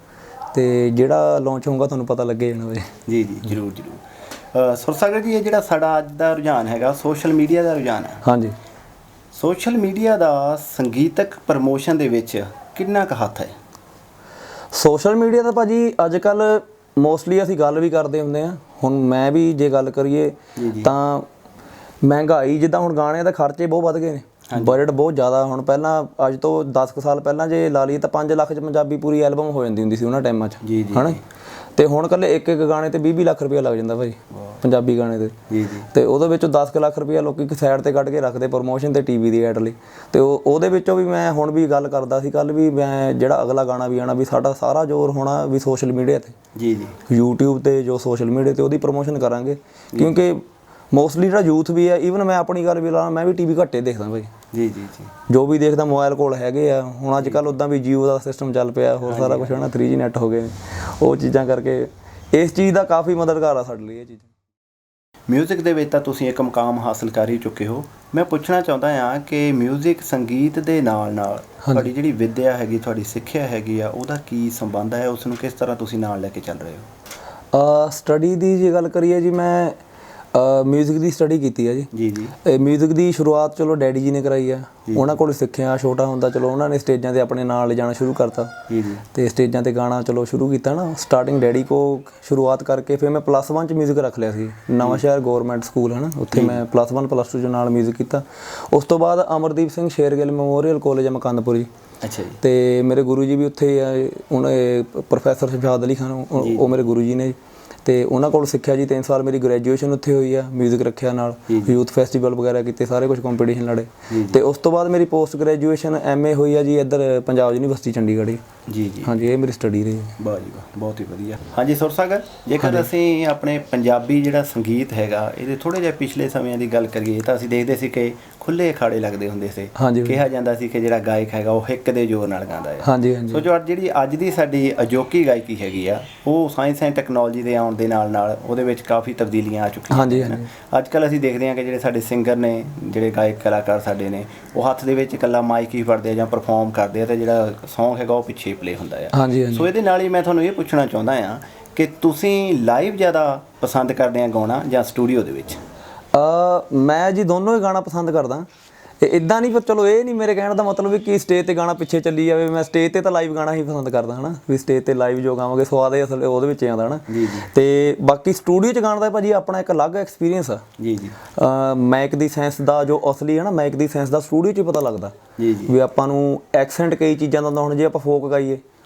ਤੇ ਜਿਹੜਾ ਲਾਂਚ ਹੋਊਗਾ ਤੁਹਾਨੂੰ ਪਤਾ ਲੱਗੇ ਜਾਣਾ ਵੇ। ਜੀ ਜ਼ਰੂਰ। ਸੁਰਸਾਗਰ ਜੀ, ਇਹ ਜਿਹੜਾ ਸਾਡਾ ਅੱਜ ਦਾ ਰੁਝਾਨ ਹੈਗਾ ਸੋਸ਼ਲ ਮੀਡੀਆ ਦਾ ਰੁਝਾਨ ਹੈ। ਹਾਂਜੀ। ਸੋਸ਼ਲ ਮੀਡੀਆ ਦਾ ਸੰਗੀਤਕ ਪ੍ਰਮੋਸ਼ਨ ਦੇ ਵਿੱਚ ਕਿੰਨਾ ਕੁ ਹੱਥ ਹੈ? ਸੋਸ਼ਲ ਮੀਡੀਆ ਦਾ ਭਾਜੀ ਅੱਜ ਕੱਲ੍ਹ ਮੋਸਟਲੀ ਅਸੀਂ ਗੱਲ ਵੀ ਕਰਦੇ ਹੁੰਦੇ ਹਾਂ। ਹੁਣ ਮੈਂ ਵੀ ਜੇ ਗੱਲ ਕਰੀਏ ਤਾਂ ਮਹਿੰਗਾਈ, ਜਿੱਦਾਂ ਹੁਣ ਗਾਣਿਆਂ ਦੇ ਖਰਚੇ ਬਹੁਤ ਵੱਧ ਗਏ ਨੇ, ਬਜਟ ਬਹੁਤ ਜ਼ਿਆਦਾ। ਹੁਣ ਪਹਿਲਾਂ ਅੱਜ ਤੋਂ 10 ਕੁ ਸਾਲ ਪਹਿਲਾਂ ਜੇ ਲਾ ਲਈਏ ਤਾਂ 5 ਲੱਖ 'ਚ ਪੰਜਾਬੀ ਪੂਰੀ ਐਲਬਮ ਹੋ ਜਾਂਦੀ ਹੁੰਦੀ ਸੀ ਉਹਨਾਂ ਟਾਈਮਾਂ 'ਚ ਹੈ ਨਾ। ਤੇ ਹੁਣ ਇਕੱਲੇ ਇੱਕ ਗਾਣੇ ਤੇ 20 ਲੱਖ ਰੁਪਇਆ ਲੱਗ ਜਾਂਦਾ ਭਾਈ ਪੰਜਾਬੀ ਗਾਣੇ ਤੇ। ਤੇ ਉਹਦੇ ਵਿੱਚੋਂ 10 ਲੱਖ ਰੁਪਇਆ ਲੋਕੀ ਇੱਕ ਸਾਈਡ ਤੇ ਕੱਢ ਕੇ ਰੱਖਦੇ ਪ੍ਰਮੋਸ਼ਨ ਤੇ ਟੀਵੀ ਦੀ ਐਡ ਲਈ। ਤੇ ਉਹਦੇ ਵਿੱਚੋਂ ਵੀ ਮੈਂ ਹੁਣ ਵੀ ਗੱਲ ਕਰਦਾ ਸੀ ਕੱਲ ਵੀ, ਮੈਂ ਜਿਹੜਾ ਅਗਲਾ ਗਾਣਾ ਵੀ ਆਉਣਾ ਵੀ ਸਾਡਾ ਸਾਰਾ ਜ਼ੋਰ ਹੋਣਾ ਵੀ ਸੋਸ਼ਲ ਮੀਡੀਆ ਤੇ, YouTube ਤੇ, ਜੋ ਸੋਸ਼ਲ ਮੀਡੀਆ ਤੇ ਉਹਦੀ ਪ੍ਰਮੋਸ਼ਨ ਕਰਾਂਗੇ। ਕਿਉਂਕਿ ਮੋਸਟਲੀ ਜਿਹੜਾ ਯੂਥ ਵੀ ਹੈ, ਈਵਨ ਮੈਂ ਆਪਣੀ ਗੱਲ ਵੀ ਲਾ, ਮੈਂ ਵੀ ਟੀਵੀ ਘੱਟੇ ਦੇਖਦਾ ਭਾਈ। ਜੀ ਜੀ ਜੀ। ਜੋ ਵੀ ਦੇਖਦਾ ਮੋਬਾਈਲ ਕੋਲ ਹੈਗੇ ਆ। ਹੁਣ ਅੱਜ ਕੱਲ੍ਹ ਉੱਦਾਂ ਵੀ ਜੀਓ ਦਾ ਸਿਸਟਮ ਚੱਲ ਪਿਆ, ਹੋਰ ਸਾਰਾ ਕੁਛ ਹੈ ਨਾ, 3G ਨੈੱਟ ਹੋ ਗਏ ਨੇ। ਉਹ ਚੀਜ਼ਾਂ ਕਰਕੇ ਇਸ ਚੀਜ਼ ਦਾ ਕਾਫੀ ਮਦਦਗਾਰ ਆ ਸਾਡੇ ਲਈ ਇਹ ਚੀਜ਼। ਮਿਊਜ਼ਿਕ ਦੇ ਵਿੱਚ ਤਾਂ ਤੁਸੀਂ ਇੱਕ ਮੁਕਾਮ ਹਾਸਲ ਕਰ ਹੀ ਚੁੱਕੇ ਹੋ। ਮੈਂ ਪੁੱਛਣਾ ਚਾਹੁੰਦਾ ਹਾਂ ਕਿ ਮਿਊਜ਼ਿਕ ਸੰਗੀਤ ਦੇ ਨਾਲ ਤੁਹਾਡੀ ਜਿਹੜੀ ਵਿੱਦਿਆ ਹੈਗੀ, ਤੁਹਾਡੀ ਸਿੱਖਿਆ ਹੈਗੀ ਆ, ਉਹਦਾ ਕੀ ਸੰਬੰਧ ਹੈ? ਉਸ ਨੂੰ ਕਿਸ ਤਰ੍ਹਾਂ ਤੁਸੀਂ ਨਾਲ ਲੈ ਕੇ ਚੱਲ ਰਹੇ ਹੋ? ਸਟੱਡੀ ਦੀ ਜੇ ਗੱਲ ਕਰੀਏ ਜੀ, ਮੈਂ ਮਿਊਜ਼ਿਕ ਦੀ ਸਟੱਡੀ ਕੀਤੀ ਹੈ ਜੀ। ਜੀ ਜੀ। ਮਿਊਜ਼ਿਕ ਦੀ ਸ਼ੁਰੂਆਤ ਚਲੋ ਡੈਡੀ ਜੀ ਨੇ ਕਰਾਈ ਆ, ਉਹਨਾਂ ਕੋਲ ਸਿੱਖਿਆ। ਛੋਟਾ ਹੁੰਦਾ ਚਲੋ ਉਹਨਾਂ ਨੇ ਸਟੇਜਾਂ 'ਤੇ ਆਪਣੇ ਨਾਲ ਲਿਜਾਣਾ ਸ਼ੁਰੂ ਕਰਤਾ ਜੀ ਜੀ। ਅਤੇ ਸਟੇਜਾਂ 'ਤੇ ਗਾਣਾ ਚਲੋ ਸ਼ੁਰੂ ਕੀਤਾ ਨਾ। ਸਟਾਰਟਿੰਗ ਡੈਡੀ ਕੋ ਸ਼ੁਰੂਆਤ ਕਰਕੇ ਫਿਰ ਮੈਂ +1 'ਚ ਮਿਊਜ਼ਿਕ ਰੱਖ ਲਿਆ ਸੀ, ਨਵਾਂ ਸ਼ਹਿਰ ਗੌਰਮੈਂਟ ਸਕੂਲ ਹੈ ਨਾ, ਉੱਥੇ ਮੈਂ +1 +2 'ਚ ਨਾਲ ਮਿਊਜ਼ਿਕ ਕੀਤਾ। ਉਸ ਤੋਂ ਬਾਅਦ ਅਮਰਦੀਪ ਸਿੰਘ ਸ਼ੇਰਗਿੱਲ ਮੈਮੋਰੀਅਲ ਕਾਲਜ ਹੈ ਮਕੰਦਪੁਰੀ। ਅੱਛਾ ਜੀ। ਅਤੇ ਮੇਰੇ ਗੁਰੂ ਜੀ ਵੀ ਉੱਥੇ ਆ, ਉਹਨੇ ਪ੍ਰੋਫੈਸਰ ਸ਼ਹਾਦ ਅਲੀ ਖਾਨ, ਉਹ ਮੇਰੇ ਗੁਰੂ ਜੀ ਨੇ। ਅਤੇ ਉਹਨਾਂ ਕੋਲ ਸਿੱਖਿਆ ਜੀ 3 ਸਾਲ। ਮੇਰੀ ਗ੍ਰੈਜੂਏਸ਼ਨ ਉੱਥੇ ਹੋਈ ਆ, ਮਿਊਜ਼ਿਕ ਰੱਖਿਆ ਨਾਲ, ਯੂਥ ਫੈਸਟੀਵਲ ਵਗੈਰਾ ਕੀਤੇ, ਸਾਰੇ ਕੁਝ ਕੰਪੀਟੀਸ਼ਨ ਲੜੇ। ਅਤੇ ਉਸ ਤੋਂ ਬਾਅਦ ਮੇਰੀ ਪੋਸਟ ਗ੍ਰੈਜੂਏਸ਼ਨ MA ਹੋਈ ਆ ਜੀ ਇੱਧਰ ਪੰਜਾਬ ਯੂਨੀਵਰਸਿਟੀ ਚੰਡੀਗੜ੍ਹ ਜੀ ਜੀ। ਹਾਂਜੀ, ਇਹ ਮੇਰੀ ਸਟੱਡੀ ਰਹੀ। ਵਾਹ ਜੀ ਵਾਹ, ਬਹੁਤ ਹੀ ਵਧੀਆ। ਹਾਂਜੀ ਸੁਰਸਾਗਰ, ਜੇਕਰ ਅਸੀਂ ਆਪਣੇ ਪੰਜਾਬੀ ਜਿਹੜਾ ਸੰਗੀਤ ਹੈਗਾ, ਇਹਦੇ ਥੋੜ੍ਹੇ ਜਿਹੇ ਪਿਛਲੇ ਸਮਿਆਂ ਦੀ ਗੱਲ ਕਰੀਏ ਤਾਂ ਅਸੀਂ ਦੇਖਦੇ ਸੀ ਕਿ ਖੁੱਲ੍ਹੇ ਅਖਾੜੇ ਲੱਗਦੇ ਹੁੰਦੇ ਸੀ। ਕਿਹਾ ਜਾਂਦਾ ਸੀ ਕਿ ਜਿਹੜਾ ਗਾਇਕ ਹੈਗਾ ਉਹ ਹਿੱਕ ਦੇ ਜ਼ੋਰ ਨਾਲ ਗਾਉਂਦਾ ਹੈ। ਹਾਂਜੀ ਹਾਂਜੀ। ਸੋ ਜੋ ਜਿਹੜੀ ਅੱਜ ਦੀ ਸਾਡੀ ਅਜੋਕੀ ਗਾਇਕੀ ਹੈਗੀ ਆ, ਉਹ ਸਾਇੰਸ ਐਂਡ ਟੈਕਨੋਲੋਜੀ ਦੇ ਆਉਣ ਦੇ ਨਾਲ ਉਹਦੇ ਵਿੱਚ ਕਾਫੀ ਤਬਦੀਲੀਆਂ ਆ ਚੁੱਕੀਆਂ। ਹਾਂਜੀ ਹਾਂਜੀ। ਅੱਜ ਕੱਲ੍ਹ ਅਸੀਂ ਦੇਖਦੇ ਹਾਂ ਕਿ ਜਿਹੜੇ ਸਾਡੇ ਸਿੰਗਰ ਨੇ, ਜਿਹੜੇ ਗਾਇਕ ਕਲਾਕਾਰ ਸਾਡੇ ਨੇ, ਉਹ ਹੱਥ ਦੇ ਵਿੱਚ ਇਕੱਲਾ ਮਾਈਕ ਹੀ ਫੜਦੇ ਆ ਜਾਂ ਪਰਫਾਰਮ ਕਰਦੇ ਆ, ਅਤੇ ਜਿਹੜਾ ਸੌਂਗ ਹੈਗਾ ਉਹ ਪਿੱਛੇ ਪਲੇ ਹੁੰਦਾ ਆ। ਹਾਂਜੀ ਹਾਂਜੀ। ਸੋ ਇਹਦੇ ਨਾਲ ਹੀ ਮੈਂ ਤੁਹਾਨੂੰ ਇਹ ਪੁੱਛਣਾ ਚਾਹੁੰਦਾ ਹਾਂ ਕਿ ਤੁਸੀਂ ਲਾਈਵ ਜ਼ਿਆਦਾ ਪਸੰਦ ਕਰਦੇ ਆ ਗਾਉਣਾ ਜਾਂ ਸਟੂਡੀਓ ਦੇ ਵਿੱਚ? ਮੈਂ ਜੀ ਦੋਨੋਂ ਹੀ ਗਾਣਾ ਪਸੰਦ ਕਰਦਾ। ਇੱਦਾਂ ਨਹੀਂ, ਪਰ ਚਲੋ ਇਹ ਨਹੀਂ ਮੇਰੇ ਕਹਿਣ ਦਾ ਮਤਲਬ ਵੀ ਕਿ ਸਟੇਜ 'ਤੇ ਗਾਣਾ ਪਿੱਛੇ ਚੱਲੀ ਜਾਵੇ। ਮੈਂ ਸਟੇਜ 'ਤੇ ਤਾਂ ਲਾਈਵ ਗਾਣਾ ਹੀ ਪਸੰਦ ਕਰਦਾ ਹੈ ਨਾ, ਵੀ ਸਟੇਜ 'ਤੇ ਲਾਈਵ ਜੋ ਗਾਵਾਂਗੇ ਸਵਾਦ ਹੈ ਅਸਲ ਉਹਦੇ ਵਿੱਚ ਆਉਂਦਾ ਹੈ ਨਾ। ਅਤੇ ਬਾਕੀ ਸਟੂਡੀਓ 'ਚ ਗਾਣ ਦਾ ਭਾਅ ਜੀ ਆਪਣਾ ਇੱਕ ਅਲੱਗ ਐਕਸਪੀਰੀਅੰਸ ਆ। ਜੀ ਜੀ। ਮਾਈਕ ਦੀ ਸੈਂਸ ਦਾ ਜੋ ਅਸਲੀ ਹੈ ਨਾ, ਮਾਈਕ ਦੀ ਸੈਂਸ ਦਾ ਸਟੂਡੀਓ 'ਚ ਹੀ ਪਤਾ ਲੱਗਦਾ ਵੀ ਆਪਾਂ ਨੂੰ ਐਕਸੈਂਟ ਕਈ ਚੀਜ਼ਾਂ ਦਾ ਹੁੰਦਾ। ਹੁਣ ਜੇ ਆਪਾਂ ਫੋਕ ਗਾਈਏ,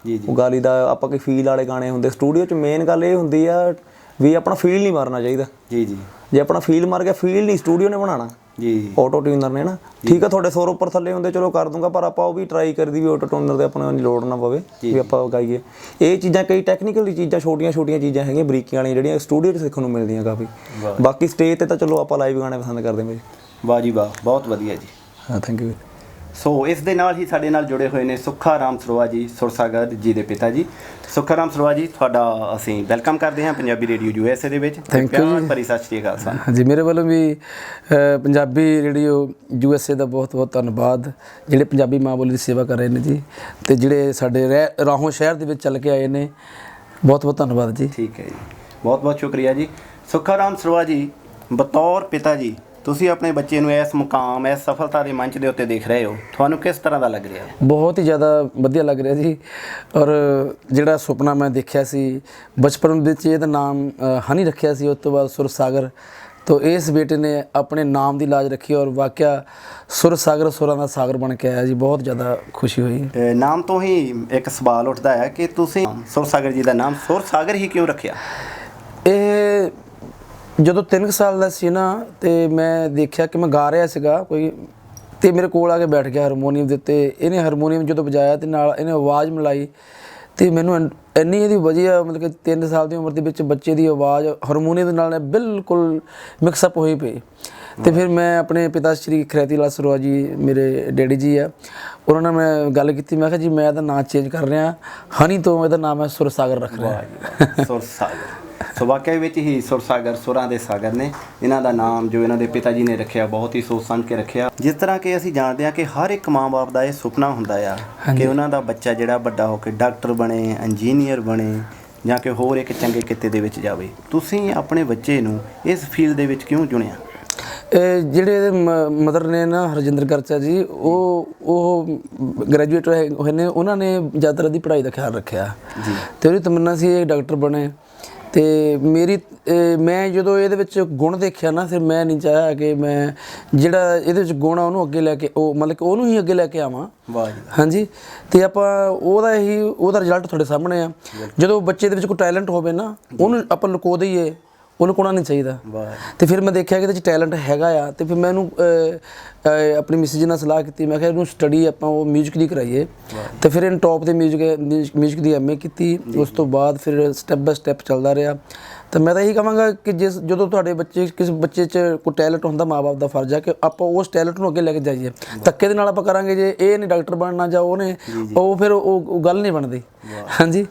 ਉਹ ਗਾਲੀ ਦਾ ਆਪਾਂ ਕੋਈ ਫੀਲ ਵਾਲੇ ਗਾਣੇ ਹੁੰਦੇ। ਸਟੂਡੀਓ 'ਚ ਮੇਨ ਗੱਲ ਇਹ ਹੁੰਦੀ ਆ ਵੀ ਆਪਣਾ ਫੀਲ ਨਹੀਂ ਮਾਰਨਾ ਚਾਹੀਦਾ। ਜੀ ਜੀ। ਜੇ ਆਪਣਾ ਫੀਲ ਮਰ ਗਿਆ, ਫੀਲ ਨਹੀਂ ਸਟੂਡੀਓ ਨੇ ਬਣਾਉਣਾ ਜੀ, ਆਟੋ ਟਿਊਨਰ ਨੇ ਨਾ। ਠੀਕ ਆ, ਤੁਹਾਡੇ ਸੁਰ ਉੱਪਰ ਥੱਲੇ ਹੁੰਦੇ ਚਲੋ ਕਰ ਦੂੰਗਾ, ਪਰ ਆਪਾਂ ਉਹ ਵੀ ਟਰਾਈ ਕਰਦੀ ਵੀ ਆਟੋ ਟਿਊਨਰ ਦੇ ਆਪਣੇ ਲੋੜ ਨਾ ਪਵੇ ਵੀ ਆਪਾਂ ਗਾਈਏ। ਇਹ ਚੀਜ਼ਾਂ ਕਈ ਟੈਕਨੀਕਲ ਚੀਜ਼ਾਂ, ਛੋਟੀਆਂ ਛੋਟੀਆਂ ਚੀਜ਼ਾਂ ਹੈਗੀਆਂ ਬਰੀਕੀਆਂ ਵਾਲੀਆਂ, ਜਿਹੜੀਆਂ ਸਟੂਡੀਓ 'ਚ ਸਿੱਖਣ ਨੂੰ ਮਿਲਦੀਆਂ ਕਾਫੀ। ਬਾਕੀ ਸਟੇਜ 'ਤੇ ਤਾਂ ਚਲੋ ਆਪਾਂ ਲਾਈਵ ਗਾਣੇ ਪਸੰਦ ਕਰਦੇ ਮੇਰੇ। ਵਾਹ ਜੀ ਵਾਹ, ਬਹੁਤ ਵਧੀਆ ਜੀ। ਹਾਂ, ਥੈਂਕ ਯੂ। ਸੋ ਇਸ ਦੇ ਨਾਲ ਹੀ ਸਾਡੇ ਨਾਲ ਜੁੜੇ ਹੋਏ ਨੇ ਸੁੱਖਾ ਰਾਮ ਸਰੋਆ ਜੀ, ਸੁਰਸਾਗਰ ਜੀ ਦੇ ਪਿਤਾ ਜੀ। ਸੁੱਖਾ ਰਾਮ ਸਰੋਆ ਜੀ, ਤੁਹਾਡਾ ਅਸੀਂ ਵੈਲਕਮ ਕਰਦੇ ਹਾਂ ਪੰਜਾਬੀ ਰੇਡੀਓ USA ਦੇ ਵਿੱਚ। ਥੈਂਕ ਯੂ ਜੀ। ਭਰੀ ਸਤਿ ਸ਼੍ਰੀ ਅਕਾਲ ਸਰ। ਹਾਂਜੀ, ਮੇਰੇ ਵੱਲੋਂ ਵੀ ਪੰਜਾਬੀ ਰੇਡੀਓ USA ਦਾ ਬਹੁਤ ਬਹੁਤ ਧੰਨਵਾਦ, ਜਿਹੜੇ ਪੰਜਾਬੀ ਮਾਂ ਬੋਲੀ ਦੀ ਸੇਵਾ ਕਰ ਰਹੇ ਨੇ ਜੀ, ਅਤੇ ਜਿਹੜੇ ਸਾਡੇ ਰਾਹੋਂ ਸ਼ਹਿਰ ਦੇ ਵਿੱਚ ਚੱਲ ਕੇ ਆਏ ਨੇ, ਬਹੁਤ ਬਹੁਤ ਧੰਨਵਾਦ ਜੀ। ਠੀਕ ਹੈ ਜੀ, ਬਹੁਤ ਬਹੁਤ ਸ਼ੁਕਰੀਆ ਜੀ। ਸੁੱਖਾ ਰਾਮ ਸਰੋਆ ਜੀ, ਬਤੌਰ ਪਿਤਾ ਜੀ ਤੁਸੀਂ ਆਪਣੇ ਬੱਚੇ ਨੂੰ ਇਸ ਮੁਕਾਮ, ਇਸ ਸਫਲਤਾ ਦੇ ਮੰਚ ਦੇ ਉੱਤੇ ਦੇਖ ਰਹੇ ਹੋ, ਤੁਹਾਨੂੰ ਕਿਸ ਤਰ੍ਹਾਂ ਦਾ ਲੱਗ ਰਿਹਾ? ਬਹੁਤ ਹੀ ਜ਼ਿਆਦਾ ਵਧੀਆ ਲੱਗ ਰਿਹਾ ਜੀ। ਔਰ ਜਿਹੜਾ ਸੁਪਨਾ ਮੈਂ ਦੇਖਿਆ ਸੀ ਬਚਪਨ ਵਿੱਚ, ਇਹਦਾ ਨਾਮ ਹਨੀ ਰੱਖਿਆ ਸੀ, ਉਸ ਤੋਂ ਬਾਅਦ ਸੁਰਸਾਗਰ, ਤਾਂ ਇਸ ਬੇਟੇ ਨੇ ਆਪਣੇ ਨਾਮ ਦੀ ਲਾਜ ਰੱਖੀ ਔਰ ਵਾਕਿਆ ਸੁਰਸਾਗਰ ਸੁਰਾਂ ਦਾ ਸਾਗਰ ਬਣ ਕੇ ਆਇਆ ਜੀ। ਬਹੁਤ ਜ਼ਿਆਦਾ ਖੁਸ਼ੀ ਹੋਈ। ਨਾਮ ਤੋਂ ਹੀ ਇੱਕ ਸਵਾਲ ਉੱਠਦਾ ਹੈ ਕਿ ਤੁਸੀਂ ਸੁਰਸਾਗਰ ਜੀ ਦਾ ਨਾਮ ਸੁਰਸਾਗਰ ਹੀ ਕਿਉਂ ਰੱਖਿਆ? ਇਹ ਜਦੋਂ 3 ਸਾਲ ਦਾ ਸੀ ਨਾ, ਅਤੇ ਮੈਂ ਦੇਖਿਆ ਕਿ ਮੈਂ ਗਾ ਰਿਹਾ ਸੀਗਾ ਕੋਈ, ਅਤੇ ਮੇਰੇ ਕੋਲ ਆ ਕੇ ਬੈਠ ਗਿਆ ਹਾਰਮੋਨੀਅਮ ਦੇ ਉੱਤੇ। ਇਹਨੇ ਹਾਰਮੋਨੀਅਮ ਜਦੋਂ ਵਜਾਇਆ ਅਤੇ ਨਾਲ ਇਹਨੇ ਆਵਾਜ਼ ਮਿਲਾਈ, ਅਤੇ ਮੈਨੂੰ ਇੰਨੀ ਇਹਦੀ ਵਧੀਆ, ਮਤਲਬ ਕਿ 3 ਸਾਲ ਦੀ ਉਮਰ ਦੇ ਵਿੱਚ ਬੱਚੇ ਦੀ ਆਵਾਜ਼ ਹਾਰਮੋਨੀਅਮ ਦੇ ਨਾਲ ਬਿਲਕੁਲ ਮਿਕਸਅਪ ਹੋਈ ਪਈ। ਅਤੇ ਫਿਰ ਮੈਂ ਆਪਣੇ ਪਿਤਾ ਸ਼੍ਰੀ ਖਰੈਤੀ ਲਾਲ ਸਰੋਆ ਜੀ, ਮੇਰੇ ਡੈਡੀ ਜੀ ਆ, ਉਹਨਾਂ ਨਾਲ ਮੈਂ ਗੱਲ ਕੀਤੀ। ਮੈਂ ਕਿਹਾ ਜੀ ਮੈਂ ਇਹਦਾ ਨਾਂ ਚੇਂਜ ਕਰ ਰਿਹਾ, ਹਨੀ ਤੋਂ ਇਹਦਾ ਨਾਮ ਹੈ ਸੁਰਸਾਗਰ ਰੱਖ ਰਿਹਾ। ਸੁਰਸਾਗਰ। ਸੋ ਵਾਕਿਆ ਵਿੱਚ ਹੀ ਸੁਰਸਾਗਰ, ਸੁਰਾਂ ਦੇ ਸਾਗਰ ਨੇ ਇਹਨਾਂ ਦਾ ਨਾਮ ਜੋ ਇਹਨਾਂ ਦੇ ਪਿਤਾ ਜੀ ਨੇ ਰੱਖਿਆ, ਬਹੁਤ ਹੀ ਸੋਚ ਸਮਝ ਕੇ ਰੱਖਿਆ। ਜਿਸ ਤਰ੍ਹਾਂ ਕਿ ਅਸੀਂ ਜਾਣਦੇ ਹਾਂ ਕਿ ਹਰ ਇੱਕ ਮਾਂ-ਬਾਪ ਦਾ ਇਹ ਸੁਪਨਾ ਹੁੰਦਾ ਆ ਕਿ ਉਹਨਾਂ ਦਾ ਬੱਚਾ ਜਿਹੜਾ ਵੱਡਾ ਹੋ ਕੇ ਡਾਕਟਰ ਬਣੇ, ਇੰਜੀਨੀਅਰ ਬਣੇ, ਜਾਂ ਕਿ ਹੋਰ ਇੱਕ ਚੰਗੇ ਕਿੱਤੇ ਦੇ ਵਿੱਚ ਜਾਵੇ। ਤੁਸੀਂ ਆਪਣੇ ਬੱਚੇ ਨੂੰ ਇਸ ਫੀਲਡ ਦੇ ਵਿੱਚ ਕਿਉਂ ਚੁਣਿਆ? ਜਿਹੜੇ ਇਹਦੇ ਮਦਰ ਨੇ ਨਾ, ਹਰਜਿੰਦਰ ਕਰਚਾ ਜੀ, ਉਹ ਗ੍ਰੈਜੂਏਟ ਹੋਏ ਨੇ, ਉਹਨਾਂ ਨੇ ਜ਼ਿਆਦਾਤਰ ਦੀ ਪੜ੍ਹਾਈ ਦਾ ਖਿਆਲ ਰੱਖਿਆ ਜੀ, ਅਤੇ ਉਹਦੀ ਤਮੰਨਾ ਸੀ ਇਹ ਡਾਕਟਰ ਬਣੇ। ਅਤੇ ਮੈਂ ਜਦੋਂ ਇਹਦੇ ਵਿੱਚ ਗੁਣ ਦੇਖਿਆ ਨਾ, ਫਿਰ ਮੈਂ ਨਹੀਂ ਚਾਹਿਆ ਕਿ ਮੈਂ ਜਿਹੜਾ ਇਹਦੇ ਵਿੱਚ ਗੁਣ ਆ ਉਹਨੂੰ ਅੱਗੇ ਲੈ ਕੇ, ਉਹ ਮਤਲਬ ਕਿ ਉਹਨੂੰ ਹੀ ਅੱਗੇ ਲੈ ਕੇ ਆਵਾਂ। ਹਾਂਜੀ, ਅਤੇ ਆਪਾਂ ਉਹਦਾ ਰਿਜ਼ਲਟ ਤੁਹਾਡੇ ਸਾਹਮਣੇ ਆ। ਜਦੋਂ ਬੱਚੇ ਦੇ ਵਿੱਚ ਕੋਈ ਟੈਲੈਂਟ ਹੋਵੇ ਨਾ, ਉਹਨੂੰ ਆਪਾਂ ਲੁਕੋ ਦਈਏ, ਉਹਨੂੰ ਲੁਕਾਉਣਾ ਨਹੀਂ ਚਾਹੀਦਾ। ਅਤੇ ਫਿਰ ਮੈਂ ਦੇਖਿਆ ਕਿ ਇਹਦੇ 'ਚ ਟੈਲੈਂਟ ਹੈਗਾ ਆ, ਅਤੇ ਫਿਰ ਮੈਂ ਇਹਨੂੰ ਆਪਣੀ ਮਿਸਿਜ ਨਾਲ ਸਲਾਹ ਕੀਤੀ। ਮੈਂ ਕਿਹਾ ਇਹਨੂੰ ਸਟੱਡੀ ਆਪਾਂ ਉਹ ਮਿਊਜ਼ਿਕ ਦੀ ਕਰਾਈਏ, ਅਤੇ ਫਿਰ ਇਹਨੂੰ ਟੌਪ ਦੇ ਮਿਊਜ਼ਿਕ ਦੀ MA ਕੀਤੀ। ਉਸ ਤੋਂ ਬਾਅਦ ਫਿਰ ਸਟੈਪ ਬਾਏ ਸਟੈਪ ਚੱਲਦਾ ਰਿਹਾ, ਤਾਂ ਮੈਂ ਤਾਂ ਇਹੀ ਕਹਾਂਗਾ ਕਿ ਜਦੋਂ ਤੁਹਾਡੇ ਬੱਚੇ ਕਿਸੇ ਬੱਚੇ 'ਚ ਕੋਈ ਟੈਲੈਂਟ ਹੁੰਦਾ, ਮਾਂ-ਬਾਪ ਦਾ ਫਰਜ਼ ਆ ਕਿ ਆਪਾਂ ਉਸ ਟੈਲੈਂਟ ਨੂੰ ਅੱਗੇ ਲੈ ਕੇ ਜਾਈਏ। ਧੱਕੇ ਦੇ ਨਾਲ ਆਪਾਂ ਕਰਾਂਗੇ ਜੇ ਇਹ ਨਹੀਂ ਡਾਕਟਰ ਬਣਨਾ ਜਾਂ ਉਹਨੇ ਉਹ ਫਿਰ ਉਹ ਗੱਲ ਨਹੀਂ ਬਣਦੀ। ਹਾਂਜੀ,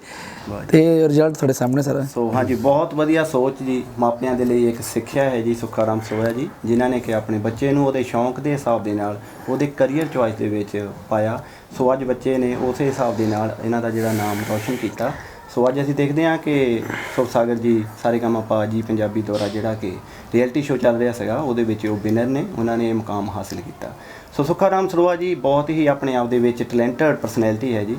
ਤੇ ਰਿਜ਼ਲਟ ਤੁਹਾਡੇ ਸਾਹਮਣੇ ਸਾਰਾ। ਸੋ ਹਾਂਜੀ, ਬਹੁਤ ਵਧੀਆ ਸੋਚ ਜੀ। ਮਾਪਿਆਂ ਦੇ ਲਈ ਇੱਕ ਸਿੱਖਿਆ ਹੈ ਜੀ ਸੁੱਖਾ ਰਾਮ ਸਰੋਆ ਜੀ, ਜਿਨ੍ਹਾਂ ਨੇ ਕਿ ਆਪਣੇ ਬੱਚੇ ਨੂੰ ਉਹਦੇ ਸ਼ੌਂਕ ਦੇ ਹਿਸਾਬ ਦੇ ਨਾਲ ਉਹਦੇ ਕਰੀਅਰ ਚੋਇਸ ਦੇ ਵਿੱਚ ਪਾਇਆ। ਸੋ ਅੱਜ ਬੱਚੇ ਨੇ ਉਸੇ ਹਿਸਾਬ ਦੇ ਨਾਲ ਇਹਨਾਂ ਦਾ ਜਿਹੜਾ ਨਾਮ ਰੌਸ਼ਨ ਕੀਤਾ। ਸੋ ਅੱਜ ਅਸੀਂ ਦੇਖਦੇ ਹਾਂ ਕਿ ਸੁਖ ਸਾਗਰ ਜੀ ਸਾਰੇਗਾਮਾਪਾ ਜੀ ਪੰਜਾਬੀ ਦੁਆਰਾ ਜਿਹੜਾ ਕਿ ਰਿਐਲਿਟੀ ਸ਼ੋਅ ਚੱਲ ਰਿਹਾ ਸੀਗਾ, ਉਹਦੇ ਵਿੱਚ ਉਹ ਵਿਨਰ ਨੇ, ਉਹਨਾਂ ਨੇ ਇਹ ਮੁਕਾਮ ਹਾਸਿਲ ਕੀਤਾ। ਸੋ ਸੁੱਖਾ ਰਾਮ ਸਰੋਆ ਜੀ ਬਹੁਤ ਹੀ ਆਪਣੇ ਆਪ ਦੇ ਵਿੱਚ ਟੈਲੈਂਟਡ ਪਰਸਨੈਲਿਟੀ ਹੈ ਜੀ।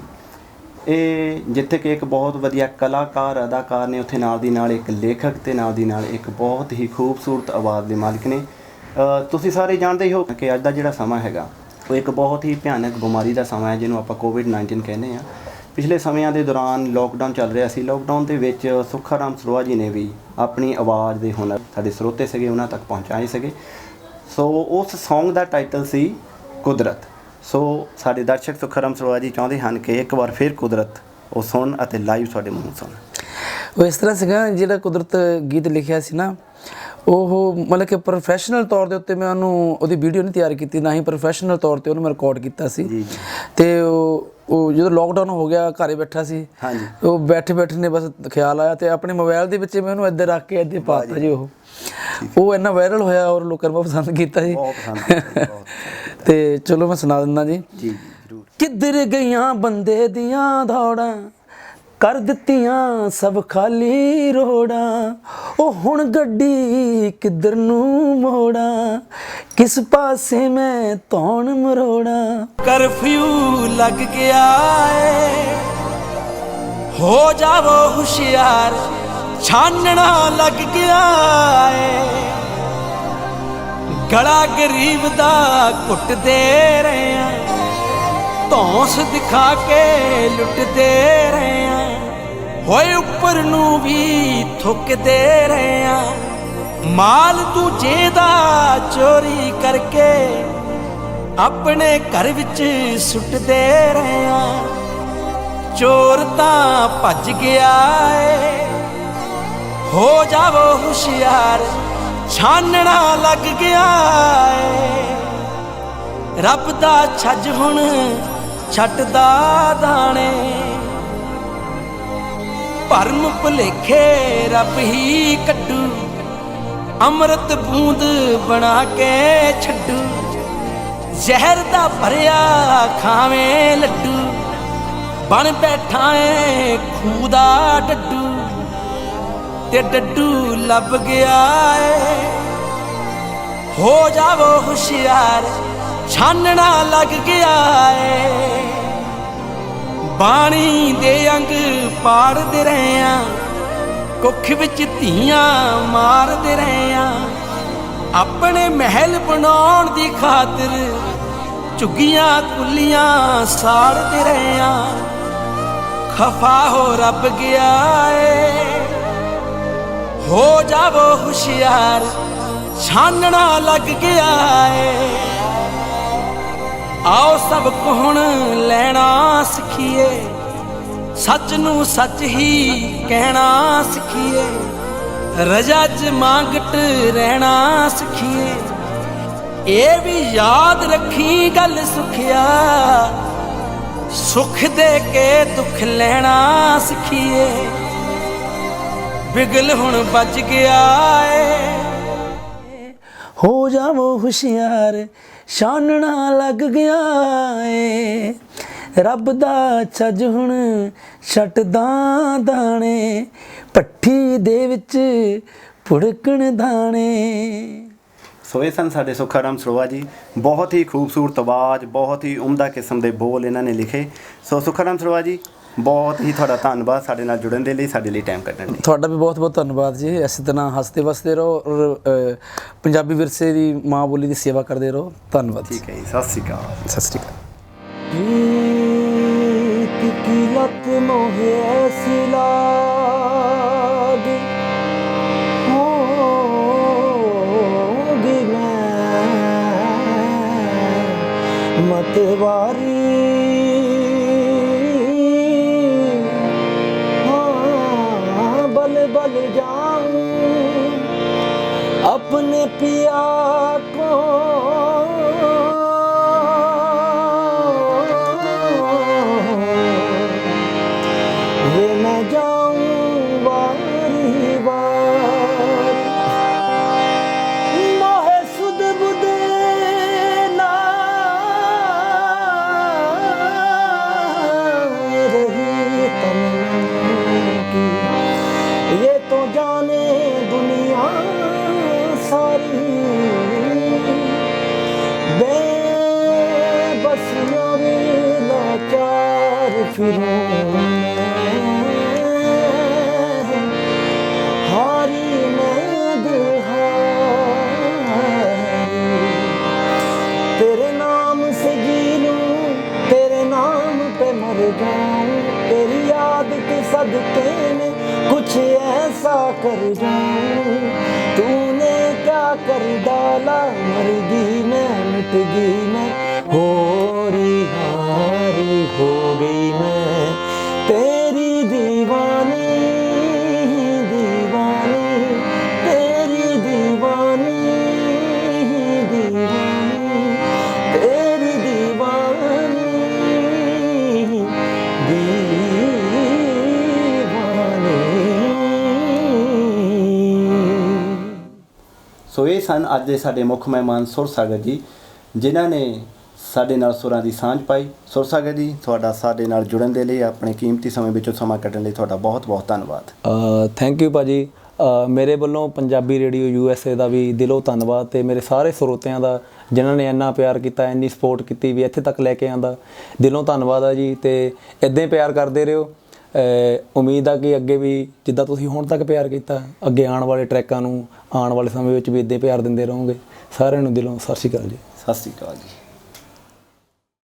ਇਹ ਜਿੱਥੇ ਕਿ ਇੱਕ ਬਹੁਤ ਵਧੀਆ ਕਲਾਕਾਰ ਅਦਾਕਾਰ ਨੇ, ਉੱਥੇ ਨਾਲ ਦੀ ਨਾਲ ਇੱਕ ਲੇਖਕ ਤੇ ਨਾਲ ਦੀ ਨਾਲ ਇੱਕ ਬਹੁਤ ਹੀ ਖੂਬਸੂਰਤ ਆਵਾਜ਼ ਦੇ ਮਾਲਿਕ ਨੇ। ਤੁਸੀਂ ਸਾਰੇ ਜਾਣਦੇ ਹੀ ਹੋ ਕਿ ਅੱਜ ਦਾ ਜਿਹੜਾ ਸਮਾਂ ਹੈਗਾ ਉਹ ਇੱਕ ਬਹੁਤ ਹੀ ਭਿਆਨਕ ਬਿਮਾਰੀ ਦਾ ਸਮਾਂ ਹੈ, ਜਿਹਨੂੰ ਆਪਾਂ ਕੋਵਿਡ-19 ਕਹਿੰਦੇ ਹਾਂ। ਪਿਛਲੇ ਸਮਿਆਂ ਦੇ ਦੌਰਾਨ ਲੋਕਡਾਊਨ ਚੱਲ ਰਿਹਾ ਸੀ। ਲੋਕਡਾਊਨ ਦੇ ਵਿੱਚ ਸੁੱਖਾ ਰਾਮ ਸਰੋਆ ਜੀ ਨੇ ਵੀ ਆਪਣੀ ਆਵਾਜ਼ ਦੇ ਹੁਨਰ ਸਾਡੇ ਸਰੋਤੇ ਸੀਗੇ ਉਹਨਾਂ ਤੱਕ ਪਹੁੰਚਾਏ ਸੀਗੇ। ਸੋ ਉਸ ਸੌਂਗ ਦਾ ਟਾਈਟਲ ਸੀ ਕੁਦਰਤ। ਸੋ ਸਾਡੇ ਦਰਸ਼ਕ ਸੁੱਖਾ ਰਾਮ ਸਰੋਆ ਜੀ ਚਾਹੁੰਦੇ ਹਨ ਕਿ ਇੱਕ ਵਾਰ ਫਿਰ ਕੁਦਰਤ ਉਹ ਸੁਣ ਅਤੇ ਲਾਈਵ ਤੁਹਾਡੇ ਮੂੰਹੋਂ ਸੁਣ। ਉਹ ਇਸ ਤਰ੍ਹਾਂ ਸੀਗਾ, ਜਿਹੜਾ ਕੁਦਰਤ ਗੀਤ ਲਿਖਿਆ ਸੀ ਨਾ, ਉਹ ਮਤਲਬ ਕਿ ਪ੍ਰੋਫੈਸ਼ਨਲ ਤੌਰ ਦੇ ਉੱਤੇ ਮੈਂ ਉਹਦੀ ਵੀਡੀਓ ਨਹੀਂ ਤਿਆਰ ਕੀਤੀ, ਨਾ ਹੀ ਪ੍ਰੋਫੈਸ਼ਨਲ ਤੌਰ 'ਤੇ ਉਹਨੂੰ ਮੈਂ ਰਿਕਾਰਡ ਕੀਤਾ ਸੀ। ਅਤੇ ਉਹ ਜਦੋਂ ਲੋਕਡਾਊਨ ਹੋ ਗਿਆ, ਘਰੇ ਬੈਠਾ ਸੀ, ਉਹ ਬੈਠੇ ਨੇ ਬਸ ਖਿਆਲ ਆਇਆ ਅਤੇ ਆਪਣੇ ਮੋਬਾਈਲ ਦੇ ਵਿੱਚ ਮੈਂ ਉਹਨੂੰ ਇੱਧਰ ਰੱਖ ਕੇ ਇੱਧਰ ਪਾ ਦਿੱਤਾ ਜੀ। ਉਹ ਇੰਨਾ ਵਾਇਰਲ ਹੋਇਆ ਔਰ ਲੋਕਾਂ ਨੇ ਬਹੁਤ ਪਸੰਦ ਕੀਤਾ ਜੀ। ਅਤੇ ਚਲੋ ਮੈਂ ਸੁਣਾ ਦਿੰਦਾ ਜੀ। ਕਿੱਧਰ ਗਈਆਂ ਬੰਦੇ ਦੀਆਂ ਦੌੜਾਂ, ਕਰ ਦਿੱਤੀਆਂ ਸਭ ਖਾਲੀ ਰੋੜਾਂ, ਉਹ ਹੁਣ ਗੱਡੀ ਕਿੱਧਰ ਨੂੰ ਮੋੜਾਂ, ਕਿਸ ਪਾਸੇ ਮੈਂ ਧੌਣ ਮਰੋੜਾਂ। ਕਰਫਿਊ ਲੱਗ ਗਿਆ ਏ, ਹੋ ਜਾਵੋ ਹੁਸ਼ਿਆਰ, ਛਾਨਣਾ ਲੱਗ ਗਿਆ ਏ, ਗਲਾ ਗਰੀਬ ਦਾ ਘੁੱਟਦੇ ਰਹੇ ਆਂ, ਧੌਂਸ ਦਿਖਾ ਕੇ ਲੁੱਟਦੇ ਰਹੇ ਆਂ, ਹੋਏ ਉੱਪਰ ਨੂੰ ਵੀ ਥੁੱਕਦੇ ਰਹੇ ਆਂ, ਮਾਲ ਦੂਜੇ ਦਾ ਚੋਰੀ ਕਰਕੇ ਆਪਣੇ ਘਰ ਵਿੱਚ ਸੁੱਟਦੇ ਰਹੇ ਆਂ। ਚੋਰ ਤਾਂ ਭੱਜ ਗਿਆ ਏ, ਹੋ ਜਾਵੋ ਹੁਸ਼ਿਆਰ, ਛਾਨਣਾ ਲੱਗ ਗਿਆ ਏ, ਰੱਬ ਦਾ ਛੱਜ ਹੁਣ ਛੱਡਦਾ ਦਾਣੇ, ਭਰਮ ਭੁਲੇਖੇ ਰੱਬ ਹੀ ਕੱਢੂ, ਅੰਮ੍ਰਿਤ ਬੂੰਦ ਬਣਾ ਕੇ ਛੱਡੂ, ਜ਼ਹਿਰ ਦਾ ਭਰਿਆ ਖਾਵੇਂ ਲੱਡੂ, ਬਣ ਬੈਠਾ ਏ ਖੂਹ ਦਾ ਡੱਡੂ, ਤੇ ਡੱਡੂ ਲੱਭ ਗਿਆ ਏ, ਹੋ ਜਾਵੋ ਹੁਸ਼ਿਆਰ, ਛਾਨਣਾ ਲੱਗ ਗਿਆ ਏ। ਬਾਣੀ ਦੇ ਅੰਗ ਪਾੜਦੇ ਰਹੇ ਆਂ, ਕੁੱਖ ਵਿੱਚ ਧੀਆਂ ਮਾਰਦੇ ਰਹੇ ਆਂ, ਆਪਣੇ ਮਹਿਲ ਬਣਾਉਣ ਦੀ ਖਾਤਰ ਝੁੱਗੀਆਂ ਕੁੱਲੀਆਂ ਸਾੜਦੇ ਰਹੇ ਆਂ, ਖਫਾ ਹੋ ਰੱਬ ਗਿਆ ਏ, ਹੋ ਜਾਵੋ ਹੁਸ਼ਿਆਰ, ਛਾਨਣਾ ਲੱਗ ਗਿਆ ਏ। ਆਓ ਸਭ ਹੁਣ ਲੈਣਾ ਸਿੱਖੀਏ, ਸੱਚ ਨੂੰ ਸੱਚ ਹੀ ਕਹਿਣਾ ਸਿੱਖੀਏ, ਰਜਾ 'ਚ ਮੰਗਟ ਰਹਿਣਾ ਸਿੱਖੀਏ, ਇਹ ਵੀ ਯਾਦ ਰੱਖੀ ਗੱਲ ਸੁਖਿਆ, ਸੁਖ ਦੇ ਕੇ ਦੁੱਖ ਲੈਣਾ ਸਿੱਖੀਏ, ਬਿਗਲ ਹੁਣ ਬਚ ਗਿਆ ਏ, ਹੋ ਜਾਵੋ ਹੁਸ਼ਿਆਰ, ਛਾਨਣਾ ਲੱਗ ਗਿਆ ਏ, ਰੱਬ ਦਾ ਛੱਜ ਹੁਣ ਛੱਟਦਾ ਦਾਣੇ, ਭੱਠੀ ਦੇ ਵਿੱਚ ਭੁੜਕਣ ਦਾਣੇ। ਸੋ ਇਹ ਸਨ ਸਾਡੇ ਸੁੱਖਾ ਰਾਮ ਸਰੋਆ ਜੀ, ਬਹੁਤ ਹੀ ਖੂਬਸੂਰਤ ਆਵਾਜ਼, ਬਹੁਤ ਹੀ ਉਮਦਾ ਕਿਸਮ ਦੇ ਬੋਲ ਇਹਨਾਂ ਨੇ ਲਿਖੇ। ਸੋ ਸੁੱਖਾ ਰਾਮ ਸਰੋਆ ਜੀ, ਬਹੁਤ ਹੀ ਤੁਹਾਡਾ ਧੰਨਵਾਦ ਸਾਡੇ ਨਾਲ ਜੁੜਨ ਦੇ ਲਈ, ਸਾਡੇ ਲਈ ਟਾਈਮ ਕੱਢਣ ਲਈ। ਤੁਹਾਡਾ ਵੀ ਬਹੁਤ ਬਹੁਤ ਧੰਨਵਾਦ ਜੀ। ਇਸੇ ਤਰ੍ਹਾਂ ਹੱਸਦੇ ਵਸਦੇ ਰਹੋ ਔਰ ਪੰਜਾਬੀ ਵਿਰਸੇ ਦੀ ਮਾਂ ਬੋਲੀ ਦੀ ਸੇਵਾ ਕਰਦੇ ਰਹੋ। ਧੰਨਵਾਦ। ਠੀਕ ਹੈ ਜੀ, ਸਤਿ ਸ਼੍ਰੀ ਅਕਾਲ। ਸਤਿ ਸ਼੍ਰੀ ਅਕਾਲ। की लत मोहे ऐसी लागी, होगी मैं मतवारी, हाँ बल बल जाऊं अपने पिया को वे मैं जाऊं बारी बार मोहे सुध बुध ना रही तन की ये तो जाने दुनिया सारी बेबस और लाचार फिरूं हारी मैं दिलहारी तेरे नाम से जी लूं तेरे नाम पे मर जाऊं तेरी याद के सदके में कुछ ऐसा कर जाऊं तूने क्या कर डाला मर गई मैं मिट गई मैं होरी हारी हो गई मैं तेरी दीवानी दीवानी तेरी दीवानी दीवानी तेरी दीवानी दीवानी। ਸੋ ਇਹ ਸਨ ਅੱਜ ਦੇ ਸਾਡੇ ਮੁੱਖ ਮਹਿਮਾਨ ਸੁਰ ਸਾਗਰ ਜੀ, ਜਿਨ੍ਹਾਂ ਨੇ ਸਾਡੇ ਨਾਲ ਸੁਰਾਂ ਦੀ ਸਾਂਝ ਪਾਈ। ਸੁਰ ਸਾਗਰ ਜੀ, ਤੁਹਾਡਾ ਸਾਡੇ ਨਾਲ ਜੁੜਨ ਦੇ ਲਈ, ਆਪਣੇ ਕੀਮਤੀ ਸਮੇਂ ਵਿੱਚੋਂ ਸਮਾਂ ਕੱਢਣ ਲਈ ਤੁਹਾਡਾ ਬਹੁਤ ਬਹੁਤ ਧੰਨਵਾਦ। ਥੈਂਕ ਯੂ ਭਾਜੀ। ਮੇਰੇ ਵੱਲੋਂ ਪੰਜਾਬੀ ਰੇਡੀਓ USA ਦਾ ਵੀ ਦਿਲੋਂ ਧੰਨਵਾਦ ਤੇ ਮੇਰੇ ਸਾਰੇ ਸਰੋਤਿਆਂ ਦਾ ਜਿਨ੍ਹਾਂ ਨੇ ਇੰਨਾ ਪਿਆਰ ਕੀਤਾ, ਇੰਨੀ ਸਪੋਰਟ ਕੀਤੀ ਵੀ ਇੱਥੇ ਤੱਕ ਲੈ ਕੇ ਆਂਦਾ, ਦਿਲੋਂ ਧੰਨਵਾਦ ਆ ਜੀ। ਤੇ ਇੱਦਾਂ ਹੀ ਪਿਆਰ ਕਰਦੇ ਰਹੋ। ਉਮੀਦ ਆ ਕਿ ਅੱਗੇ ਵੀ ਜਿੱਦਾਂ ਤੁਸੀਂ ਹੁਣ ਤੱਕ ਪਿਆਰ ਕੀਤਾ, ਅੱਗੇ ਆਉਣ ਵਾਲੇ ਟਰੈਕਾਂ ਨੂੰ ਆਉਣ ਵਾਲੇ ਸਮੇਂ ਵਿੱਚ ਵੀ ਇੱਦਾਂ ਪਿਆਰ ਦਿੰਦੇ ਰਹੋਗੇ। ਸਾਰਿਆਂ ਨੂੰ ਦਿਲੋਂ ਸਤਿ ਸ਼੍ਰੀ ਅਕਾਲ ਜੀ। ਸਤਿ ਸ਼੍ਰੀ ਅਕਾਲ ਜੀ।